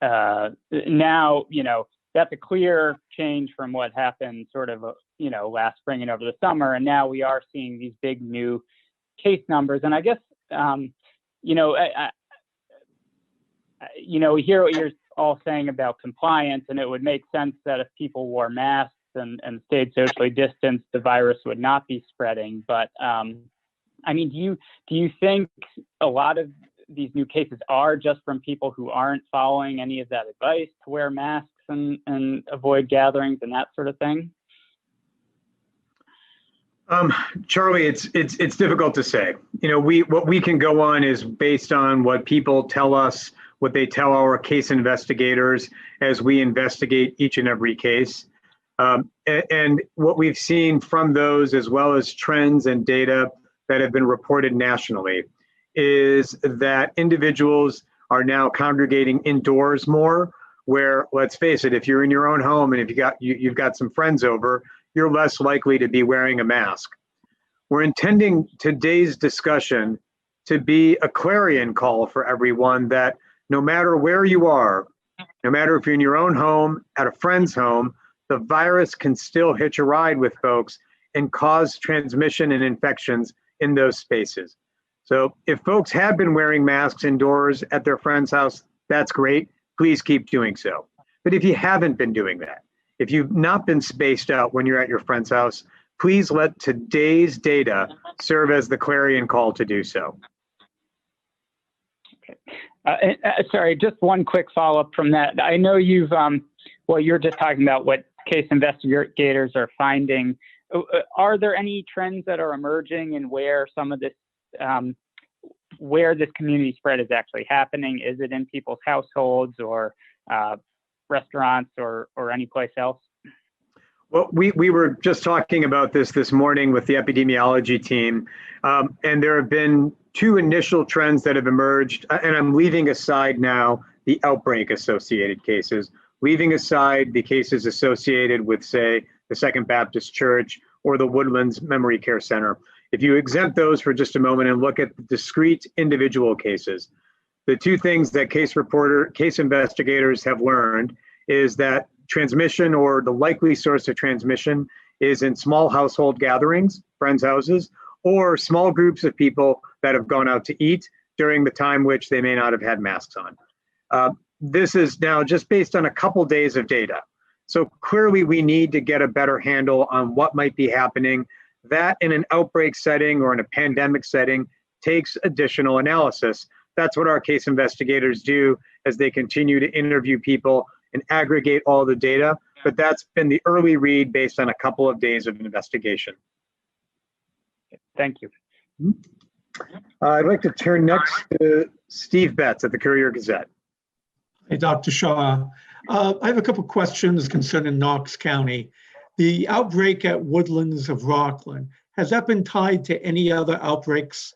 now, that's a clear change from what happened sort of, last spring and over the summer. And now we are seeing these big new case numbers. And I guess, we hear what you're all saying about compliance, and it would make sense that if people wore masks and stayed socially distanced, the virus would not be spreading. But do you think a lot of these new cases are just from people who aren't following any of that advice to wear masks and avoid gatherings and that sort of thing? Charlie, it's difficult to say. What we can go on is based on what people tell us, what they tell our case investigators as we investigate each and every case. And what we've seen from those, as well as trends and data that have been reported nationally, is that individuals are now congregating indoors more, where, let's face it, if you're in your own home and if you've got some friends over, you're less likely to be wearing a mask. We're intending today's discussion to be a clarion call for everyone that no matter where you are, no matter if you're in your own home, at a friend's home, the virus can still hitch a ride with folks and cause transmission and infections in those spaces. So if folks have been wearing masks indoors at their friend's house, that's great. Please keep doing so. But if you haven't been doing that, if you've not been spaced out when you're at your friend's house, please let today's data serve as the clarion call to do so. Okay. Sorry, just one quick follow-up from that. I know you're just talking about what case investigators are finding. Are there any trends that are emerging in where some of this, where this community spread is actually happening? Is it in people's households or restaurants or any place else? Well, we were just talking about this morning with the epidemiology team, and there have been two initial trends that have emerged, and I'm leaving aside now the outbreak associated cases, leaving aside the cases associated with, say, the Second Baptist Church or the Woodlands Memory Care Center. If you exempt those for just a moment and look at the discrete individual cases, the two things that case investigators have learned is that transmission, or the likely source of transmission, is in small household gatherings, friends' houses, or small groups of people that have gone out to eat during the time which they may not have had masks on. This is now just based on a couple days of data. So clearly we need to get a better handle on what might be happening. That in an outbreak setting or in a pandemic setting takes additional analysis. That's what our case investigators do as they continue to interview people and aggregate all the data. But that's been the early read based on a couple of days of investigation. Thank you. I'd like to turn next to Steve Betts at the Courier Gazette. Hey, Dr. Shah. I have a couple questions concerning Knox County. The outbreak at Woodlands of Rockland, has that been tied to any other outbreaks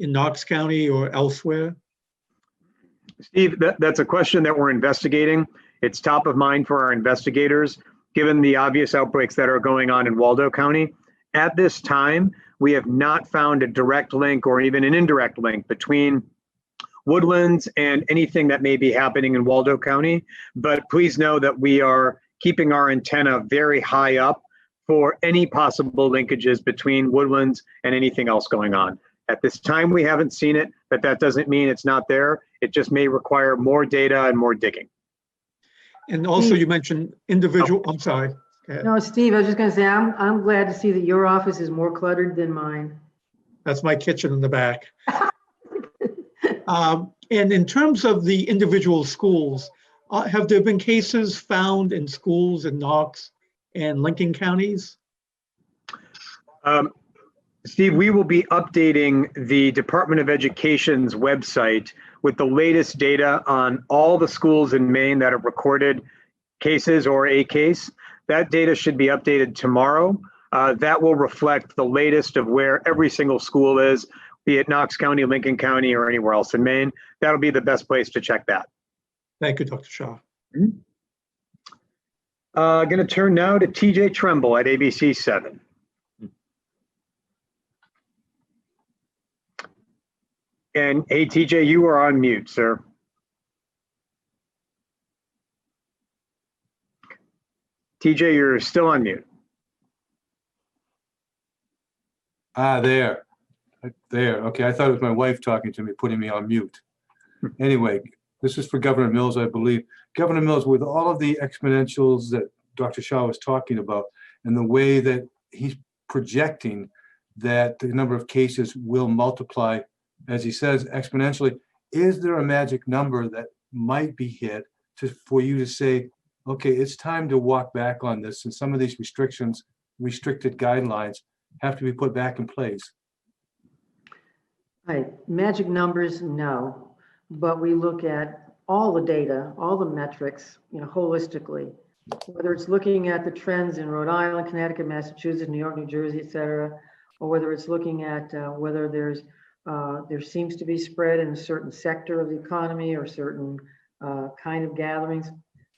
in Knox County or elsewhere? Steve, that's a question that we're investigating. It's top of mind for our investigators, given the obvious outbreaks that are going on in Waldo County. At this time, we have not found a direct link or even an indirect link between Woodlands and anything that may be happening in Waldo County. But please know that we are keeping our antenna very high up for any possible linkages between Woodlands and anything else going on. At this time, we haven't seen it, but that doesn't mean it's not there. It just may require more data and more digging. And also you mentioned individual, I'm sorry. No, Steve, I was just going to say, I'm glad to see that your office is more cluttered than mine. That's my kitchen in the back. And in terms of the individual schools, have there been cases found in schools in Knox and Lincoln counties? Steve, we will be updating the Department of Education's website with the latest data on all the schools in Maine that have recorded cases or a case. That data should be updated tomorrow. That will reflect the latest of where every single school is, be it Knox County, Lincoln County, or anywhere else in Maine. That'll be the best place to check that. Thank you, Dr. Shah. Going to turn now to TJ Tremble at ABC 7. And hey, TJ, you are on mute, sir. TJ, you're still on mute. There. Okay, I thought it was my wife talking to me, putting me on mute. Anyway, this is for Governor Mills, I believe. Governor Mills, with all of the exponentials that Dr. Shah was talking about and the way that he's projecting that the number of cases will multiply, as he says, exponentially, is there a magic number that might be hit for you to say, okay, it's time to walk back on this, and some of these restricted guidelines have to be put back in place? Right, magic numbers, no, but we look at all the data, all the metrics, holistically, whether it's looking at the trends in Rhode Island, Connecticut, Massachusetts, New York, New Jersey, et cetera, or whether it's looking at whether there seems to be spread in a certain sector of the economy or certain kind of gatherings,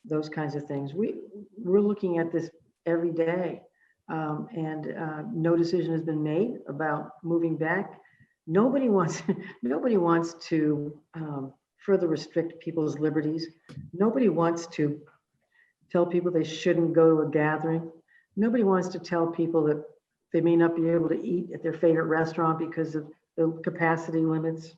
those kinds of things. We're looking at this every day, and no decision has been made about moving back. Nobody wants to further restrict people's liberties. Nobody wants to tell people they shouldn't go to a gathering. Nobody wants to tell people that they may not be able to eat at their favorite restaurant because of the capacity limits.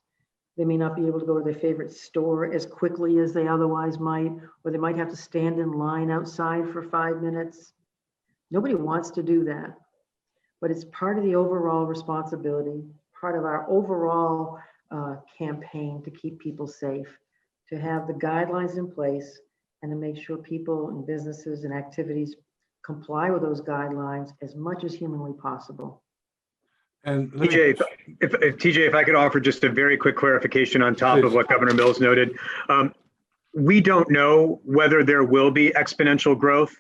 They may not be able to go to their favorite store as quickly as they otherwise might, or they might have to stand in line outside for 5 minutes. Nobody wants to do that, but it's part of the overall responsibility, part of our overall campaign to keep people safe, to have the guidelines in place and to make sure people and businesses and activities comply with those guidelines as much as humanly possible. And TJ, if I could offer just a very quick clarification on top of what Governor Mills noted. We don't know whether there will be exponential growth.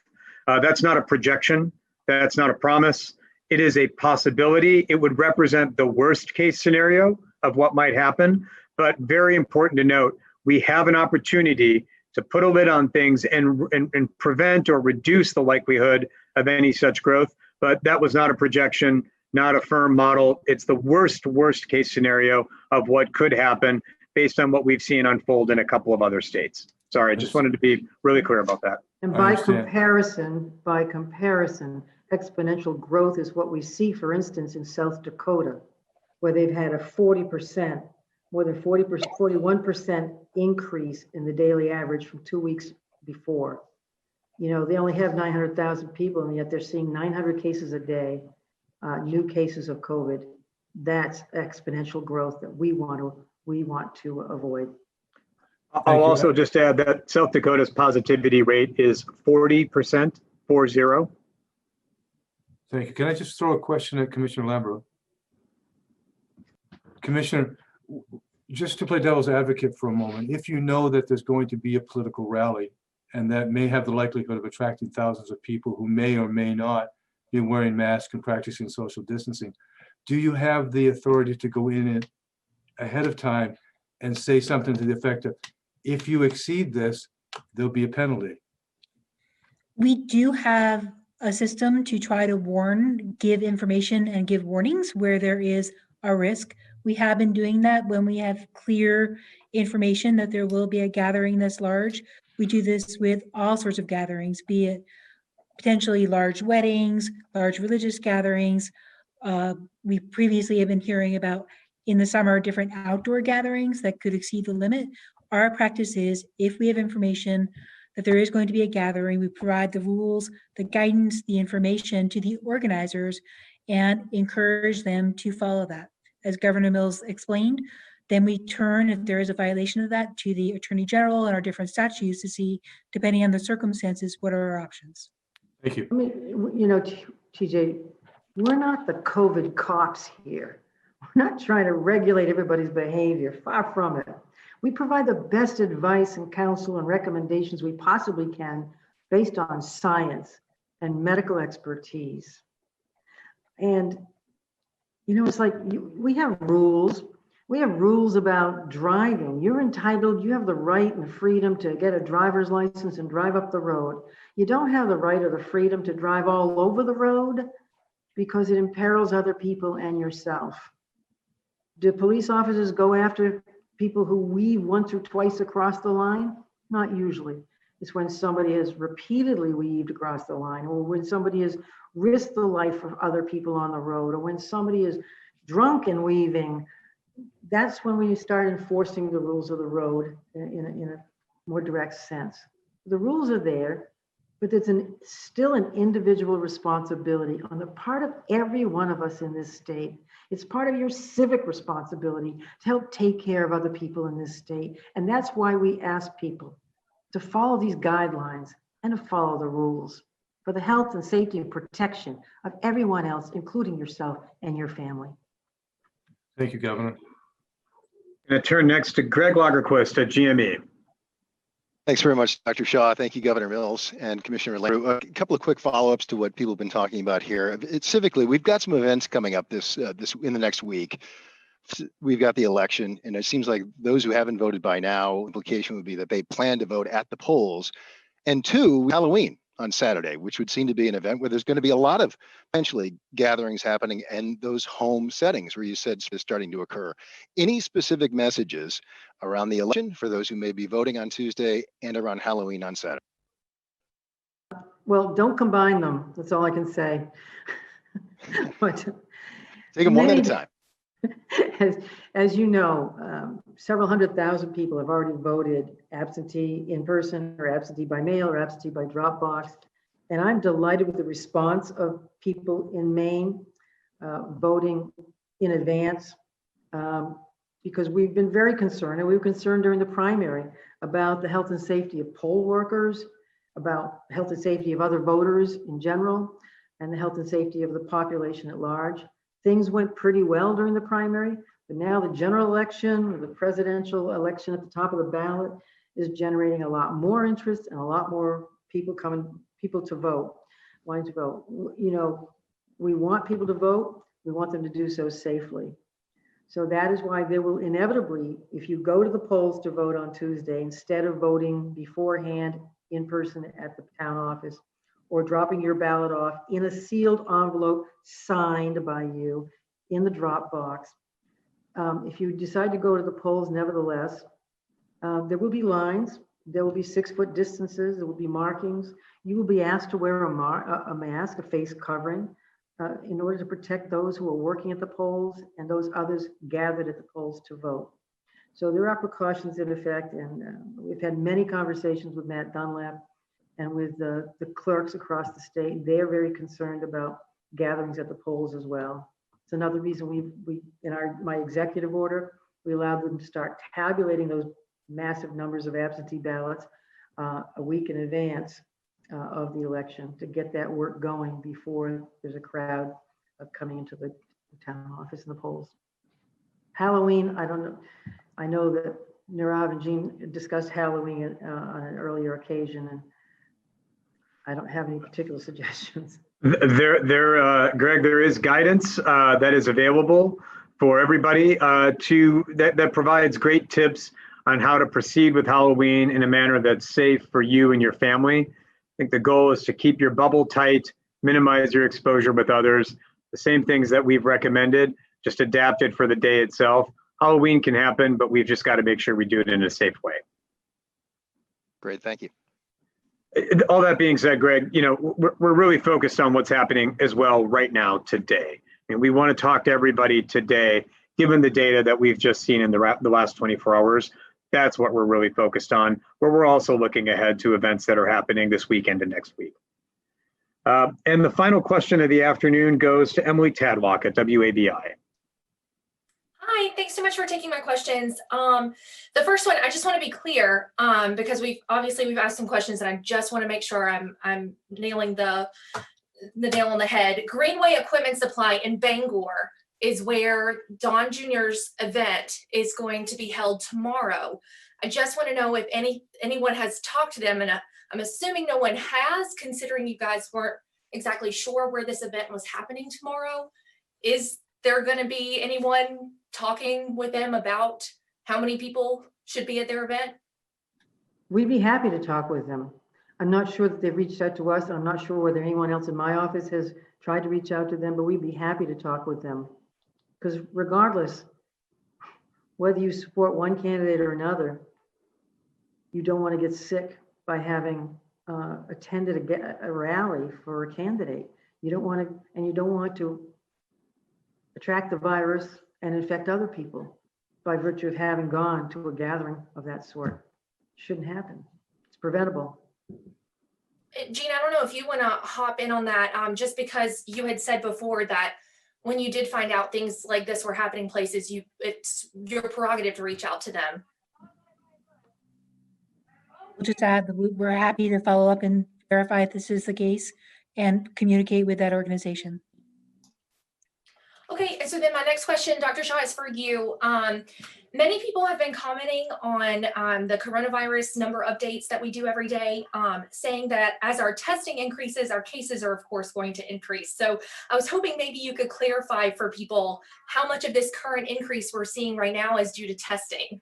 That's not a projection. That's not a promise. It is a possibility. It would represent the worst case scenario of what might happen, but very important to note, we have an opportunity to put a lid on things and prevent or reduce the likelihood of any such growth. But that was not a projection, not a firm model. It's the worst case scenario of what could happen based on what we've seen unfold in a couple of other states. Sorry, I just wanted to be really clear about that. And by comparison, exponential growth is what we see, for instance, in South Dakota, where they've had a 40%, more than 41% increase in the daily average from 2 weeks before. They only have 900,000 people, and yet they're seeing 900 cases a day, new cases of COVID. That's exponential growth that we want to avoid. I'll also just add that South Dakota's positivity rate is 40%, 40. Thank you. Can I just throw a question at Commissioner Lambrew? Commissioner, just to play devil's advocate for a moment, if you know that there's going to be a political rally and that may have the likelihood of attracting thousands of people who may or may not be wearing masks and practicing social distancing, do you have the authority to go in it ahead of time and say something to the effect of, if you exceed this, there'll be a penalty? We do have a system to try to warn, give information and give warnings where there is a risk. We have been doing that when we have clear information that there will be a gathering this large. We do this with all sorts of gatherings, be it potentially large weddings, large religious gatherings. We previously have been hearing about in the summer, different outdoor gatherings that could exceed the limit. Our practice is if we have information that there is going to be a gathering, we provide the rules, the guidance, the information to the organizers and encourage them to follow that. As Governor Mills explained, then we turn, if there is a violation of that, to the Attorney General and our different statutes to see, depending on the circumstances, what are our options. Thank you. I mean, you know, TJ, we're not the COVID cops here. We're not trying to regulate everybody's behavior, far from it. We provide the best advice and counsel and recommendations we possibly can based on science and medical expertise. And, you know, it's like we have rules. We have rules about driving. You're entitled, you have the right and freedom to get a driver's license and drive up the road. You don't have the right or the freedom to drive all over the road because it imperils other people and yourself. Do police officers go after people who weave once or twice across the line? Not usually. It's when somebody has repeatedly weaved across the line, or when somebody has risked the life of other people on the road, or when somebody is drunk and weaving. That's when we start enforcing the rules of the road in a more direct sense. The rules are there, but it's still an individual responsibility on the part of every one of us in this state. It's part of your civic responsibility to help take care of other people in this state. And that's why we ask people to follow these guidelines and to follow the rules for the health and safety and protection of everyone else, including yourself and your family. Thank you, Governor. I'm going to turn next to Greg Lagerquist at GME. Thanks very much, Dr. Shah. Thank you, Governor Mills and Commissioner Lambrew. A couple of quick follow-ups to what people have been talking about here. Civically, we've got some events coming up this in the next week. We've got the election, and it seems like those who haven't voted by now, implication would be that they plan to vote at the polls. And two, Halloween on Saturday, which would seem to be an event where there's going to be a lot of potentially gatherings happening in those home settings where you said is starting to occur. Any specific messages around the election for those who may be voting on Tuesday and around Halloween on Saturday? Well, don't combine them. That's all I can say. But take them one at a time. As you know, several 100,000 people have already voted absentee in person or absentee by mail or absentee by drop box. And I'm delighted with the response of people in Maine voting in advance because we've been very concerned, and we were concerned during the primary about the health and safety of poll workers, about health and safety of other voters in general, and the health and safety of the population at large. Things went pretty well during the primary, but now the general election, or the presidential election at the top of the ballot, is generating a lot more interest and a lot more people to vote, wanting to vote. You know, we want people to vote. We want them to do so safely. So that is why there will inevitably, if you go to the polls to vote on Tuesday, instead of voting beforehand in person at the town office, or dropping your ballot off in a sealed envelope signed by you in the drop box. If you decide to go to the polls, nevertheless, there will be lines, there will be 6-foot distances, there will be markings. You will be asked to wear a mask, a face covering, in order to protect those who are working at the polls and those others gathered at the polls to vote. So there are precautions in effect, and we've had many conversations with Matt Dunlap and with the clerks across the state. They're very concerned about gatherings at the polls as well. It's another reason we in my executive order, we allowed them to start tabulating those massive numbers of absentee ballots a week in advance of the election to get that work going before there's a crowd of coming into the town office and the polls. Halloween, I don't know. I know that Nirav and Jeanne discussed Halloween on an earlier occasion, and I don't have any particular suggestions. Greg, there is guidance that is available for everybody that provides great tips on how to proceed with Halloween in a manner that's safe for you and your family. I think the goal is to keep your bubble tight, minimize your exposure with others. The same things that we've recommended, just adapt it for the day itself. Halloween can happen, but we've just got to make sure we do it in a safe way. Great, thank you. All that being said, Greg, we're really focused on what's happening as well right now today. And we want to talk to everybody today, given the data that we've just seen in the last 24 hours. That's what we're really focused on, but we're also looking ahead to events that are happening this weekend and next week. And the final question of the afternoon goes to Emily Tadlock at WABI. Hi, thanks so much for taking my questions. The first one, I just want to be clear because we've asked some questions and I just want to make sure I'm nailing the nail on the head. Greenway Equipment Supply in Bangor is where Don Jr.'s event is going to be held tomorrow. I just want to know if anyone has talked to them, and I'm assuming no one has, considering you guys weren't exactly sure where this event was happening tomorrow. Is there going to be anyone talking with them about how many people should be at their event? We'd be happy to talk with them. I'm not sure that they've reached out to us. I'm not sure whether anyone else in my office has tried to reach out to them, but we'd be happy to talk with them. Because regardless, whether you support one candidate or another, you don't want to get sick by having attended a rally for a candidate. You don't want to attract the virus and infect other people by virtue of having gone to a gathering of that sort. Shouldn't happen. It's preventable. Jeanne, I don't know if you want to hop in on that, just because you had said before that when you did find out things like this were happening places, it's your prerogative to reach out to them. We'll just add that we're happy to follow up and verify if this is the case and communicate with that organization. Okay, and so then my next question, Dr. Shah, is for you. Many people have been commenting on the coronavirus number updates that we do every day, saying that as our testing increases, our cases are of course going to increase. So I was hoping maybe you could clarify for people how much of this current increase we're seeing right now is due to testing.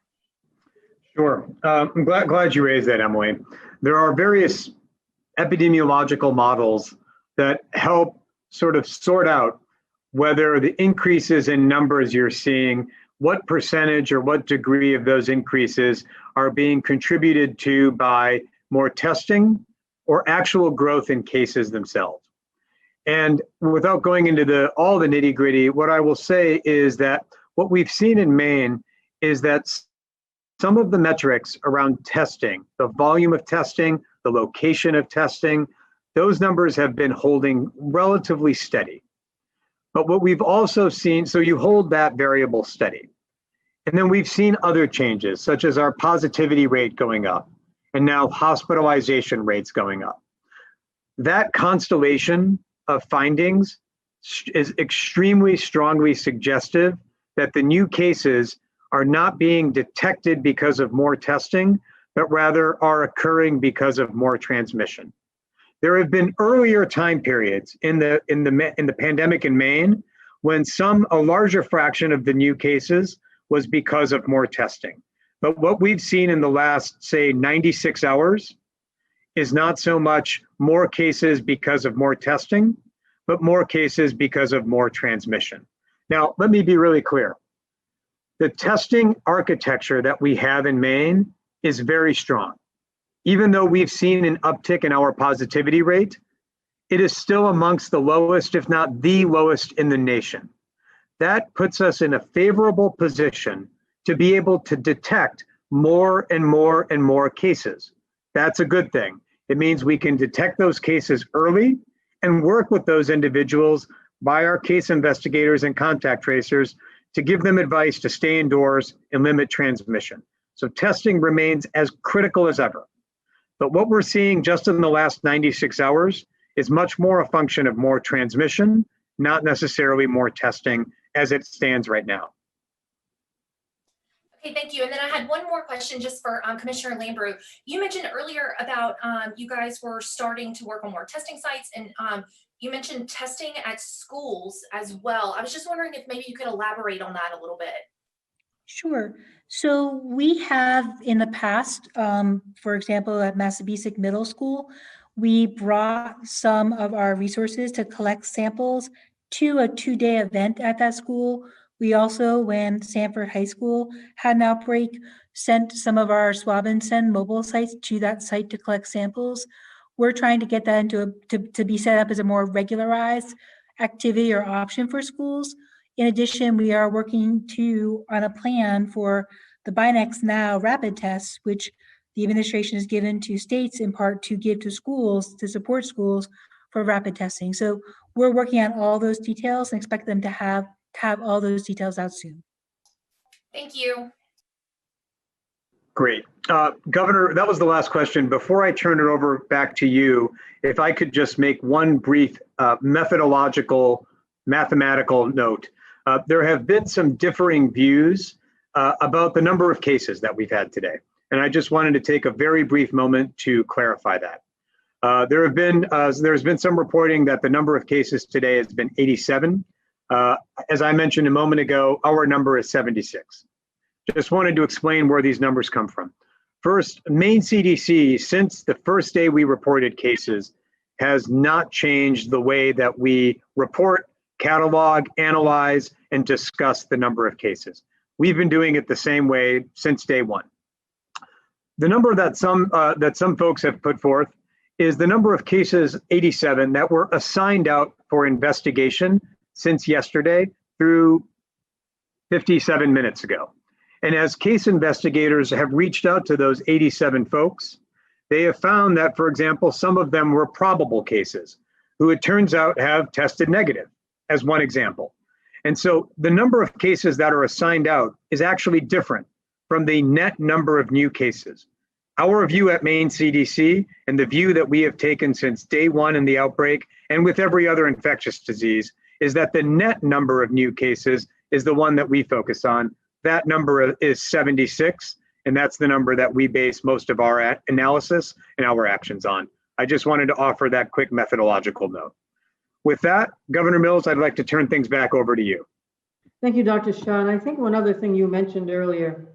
Sure, I'm glad you raised that, Emily. There are various epidemiological models that help sort of sort out whether the increases in numbers you're seeing, what percentage or what degree of those increases are being contributed to by more testing or actual growth in cases themselves. And without going into all the nitty gritty, what I will say is that what we've seen in Maine is that some of the metrics around testing, the volume of testing, the location of testing, those numbers have been holding relatively steady. But what we've also seen, so you hold that variable steady. And then we've seen other changes, such as our positivity rate going up and now hospitalization rates going up. That constellation of findings is extremely strongly suggestive that the new cases are not being detected because of more testing, but rather are occurring because of more transmission. There have been earlier time periods in the pandemic in Maine when a larger fraction of the new cases was because of more testing. But what we've seen in the last, say, 96 hours is not so much more cases because of more testing, but more cases because of more transmission. Now, let me be really clear. The testing architecture that we have in Maine is very strong. Even though we've seen an uptick in our positivity rate, it is still amongst the lowest, if not the lowest in the nation. That puts us in a favorable position to be able to detect more and more and more cases. That's a good thing. It means we can detect those cases early and work with those individuals by our case investigators and contact tracers to give them advice to stay indoors and limit transmission. So testing remains as critical as ever. But what we're seeing just in the last 96 hours is much more a function of more transmission, not necessarily more testing as it stands right now. Okay, thank you. And then I had one more question just for Commissioner Lambrew. You mentioned earlier about you guys were starting to work on more testing sites, and you mentioned testing at schools as well. I was just wondering if maybe you could elaborate on that a little bit. Sure. So we have in the past, for example, at Massabesic Middle School, we brought some of our resources to collect samples to a 2-day event at that school. We also, when Sanford High School had an outbreak, sent some of our swab and send mobile sites to that site to collect samples. We're trying to get that into to be set up as a more regularized activity or option for schools. In addition, we are working on a plan for the Binax Now rapid tests, which the administration has given to states in part to give to schools, to support schools for rapid testing. So we're working on all those details and expect them to have all those details out soon. Thank you. Great. Governor, that was the last question. Before I turn it over back to you, if I could just make one brief mathematical note. There have been some differing views about the number of cases that we've had today. And I just wanted to take a very brief moment to clarify that. There's been some reporting that the number of cases today has been 87. As I mentioned a moment ago, our number is 76. Just wanted to explain where these numbers come from. First, Maine CDC, since the first day we reported cases, has not changed the way that we report, catalog, analyze, and discuss the number of cases. We've been doing it the same way since day one. The number that some folks have put forth is the number of cases, 87, that were assigned out for investigation since yesterday through 57 minutes ago. And as case investigators have reached out to those 87 folks, they have found that, for example, some of them were probable cases who it turns out have tested negative, as one example. And so the number of cases that are assigned out is actually different from the net number of new cases. Our view at Maine CDC, and the view that we have taken since day one in the outbreak and with every other infectious disease, is that the net number of new cases is the one that we focus on. That number is 76, and that's the number that we base most of our analysis and our actions on. I just wanted to offer that quick methodological note. With that, Governor Mills, I'd like to turn things back over to you. Thank you, Dr. Shah. And I think one other thing you mentioned earlier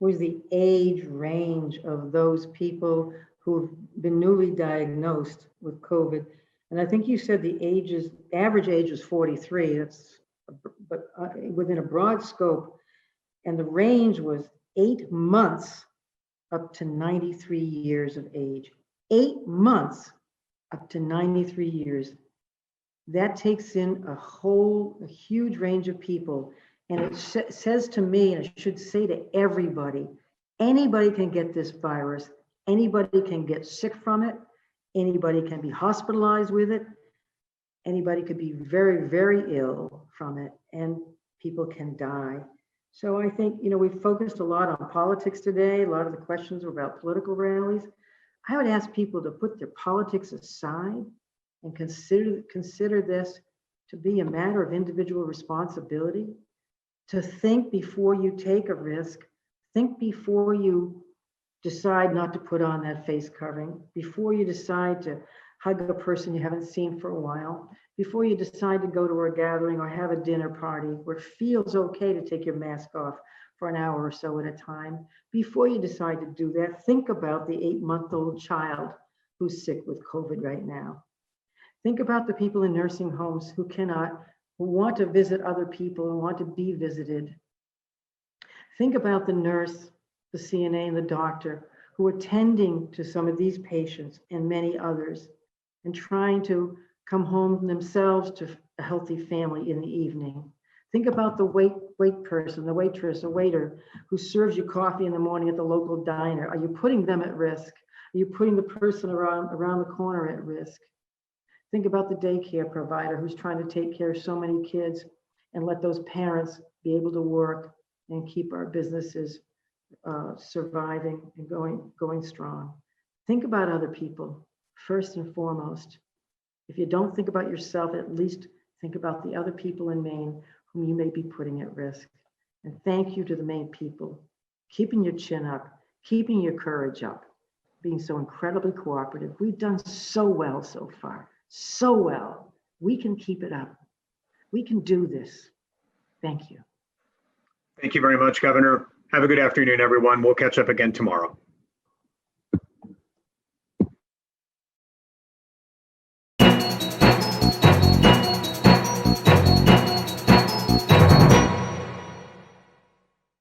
was the age range of those people who've been newly diagnosed with COVID. And I think you said the average age is 43. But within a broad scope, and the range was 8 months up to 93 years of age. 8 months up to 93 years. That takes in a huge range of people. And it says to me, and it should say to everybody, anybody can get this virus. Anybody can get sick from it. Anybody can be hospitalized with it. Anybody could be very, very ill from it, and people can die. So I think, we've focused a lot on politics today. A lot of the questions were about political rallies. I would ask people to put their politics aside and consider this to be a matter of individual responsibility, to think before you take a risk, think before you decide not to put on that face covering, before you decide to hug a person you haven't seen for a while, before you decide to go to a gathering or have a dinner party where it feels okay to take your mask off for an hour or so at a time. Before you decide to do that, think about the 8-month-old child who's sick with COVID right now. Think about the people in nursing homes who want to visit other people and want to be visited. Think about the nurse, the CNA, and the doctor who are tending to some of these patients and many others and trying to come home themselves to a healthy family in the evening. Think about the wait person, the waitress or waiter who serves you coffee in the morning at the local diner. Are you putting them at risk? Are you putting the person around the corner at risk? Think about the daycare provider who's trying to take care of so many kids and let those parents be able to work and keep our businesses surviving and going strong. Think about other people first and foremost. If you don't think about yourself, at least think about the other people in Maine whom you may be putting at risk. And thank you to the Maine people keeping your chin up, keeping your courage up, being so incredibly cooperative. We've done so well so far, so well. We can keep it up. We can do this. Thank you. Thank you very much, Governor. Have a good afternoon, everyone. We'll catch up again tomorrow.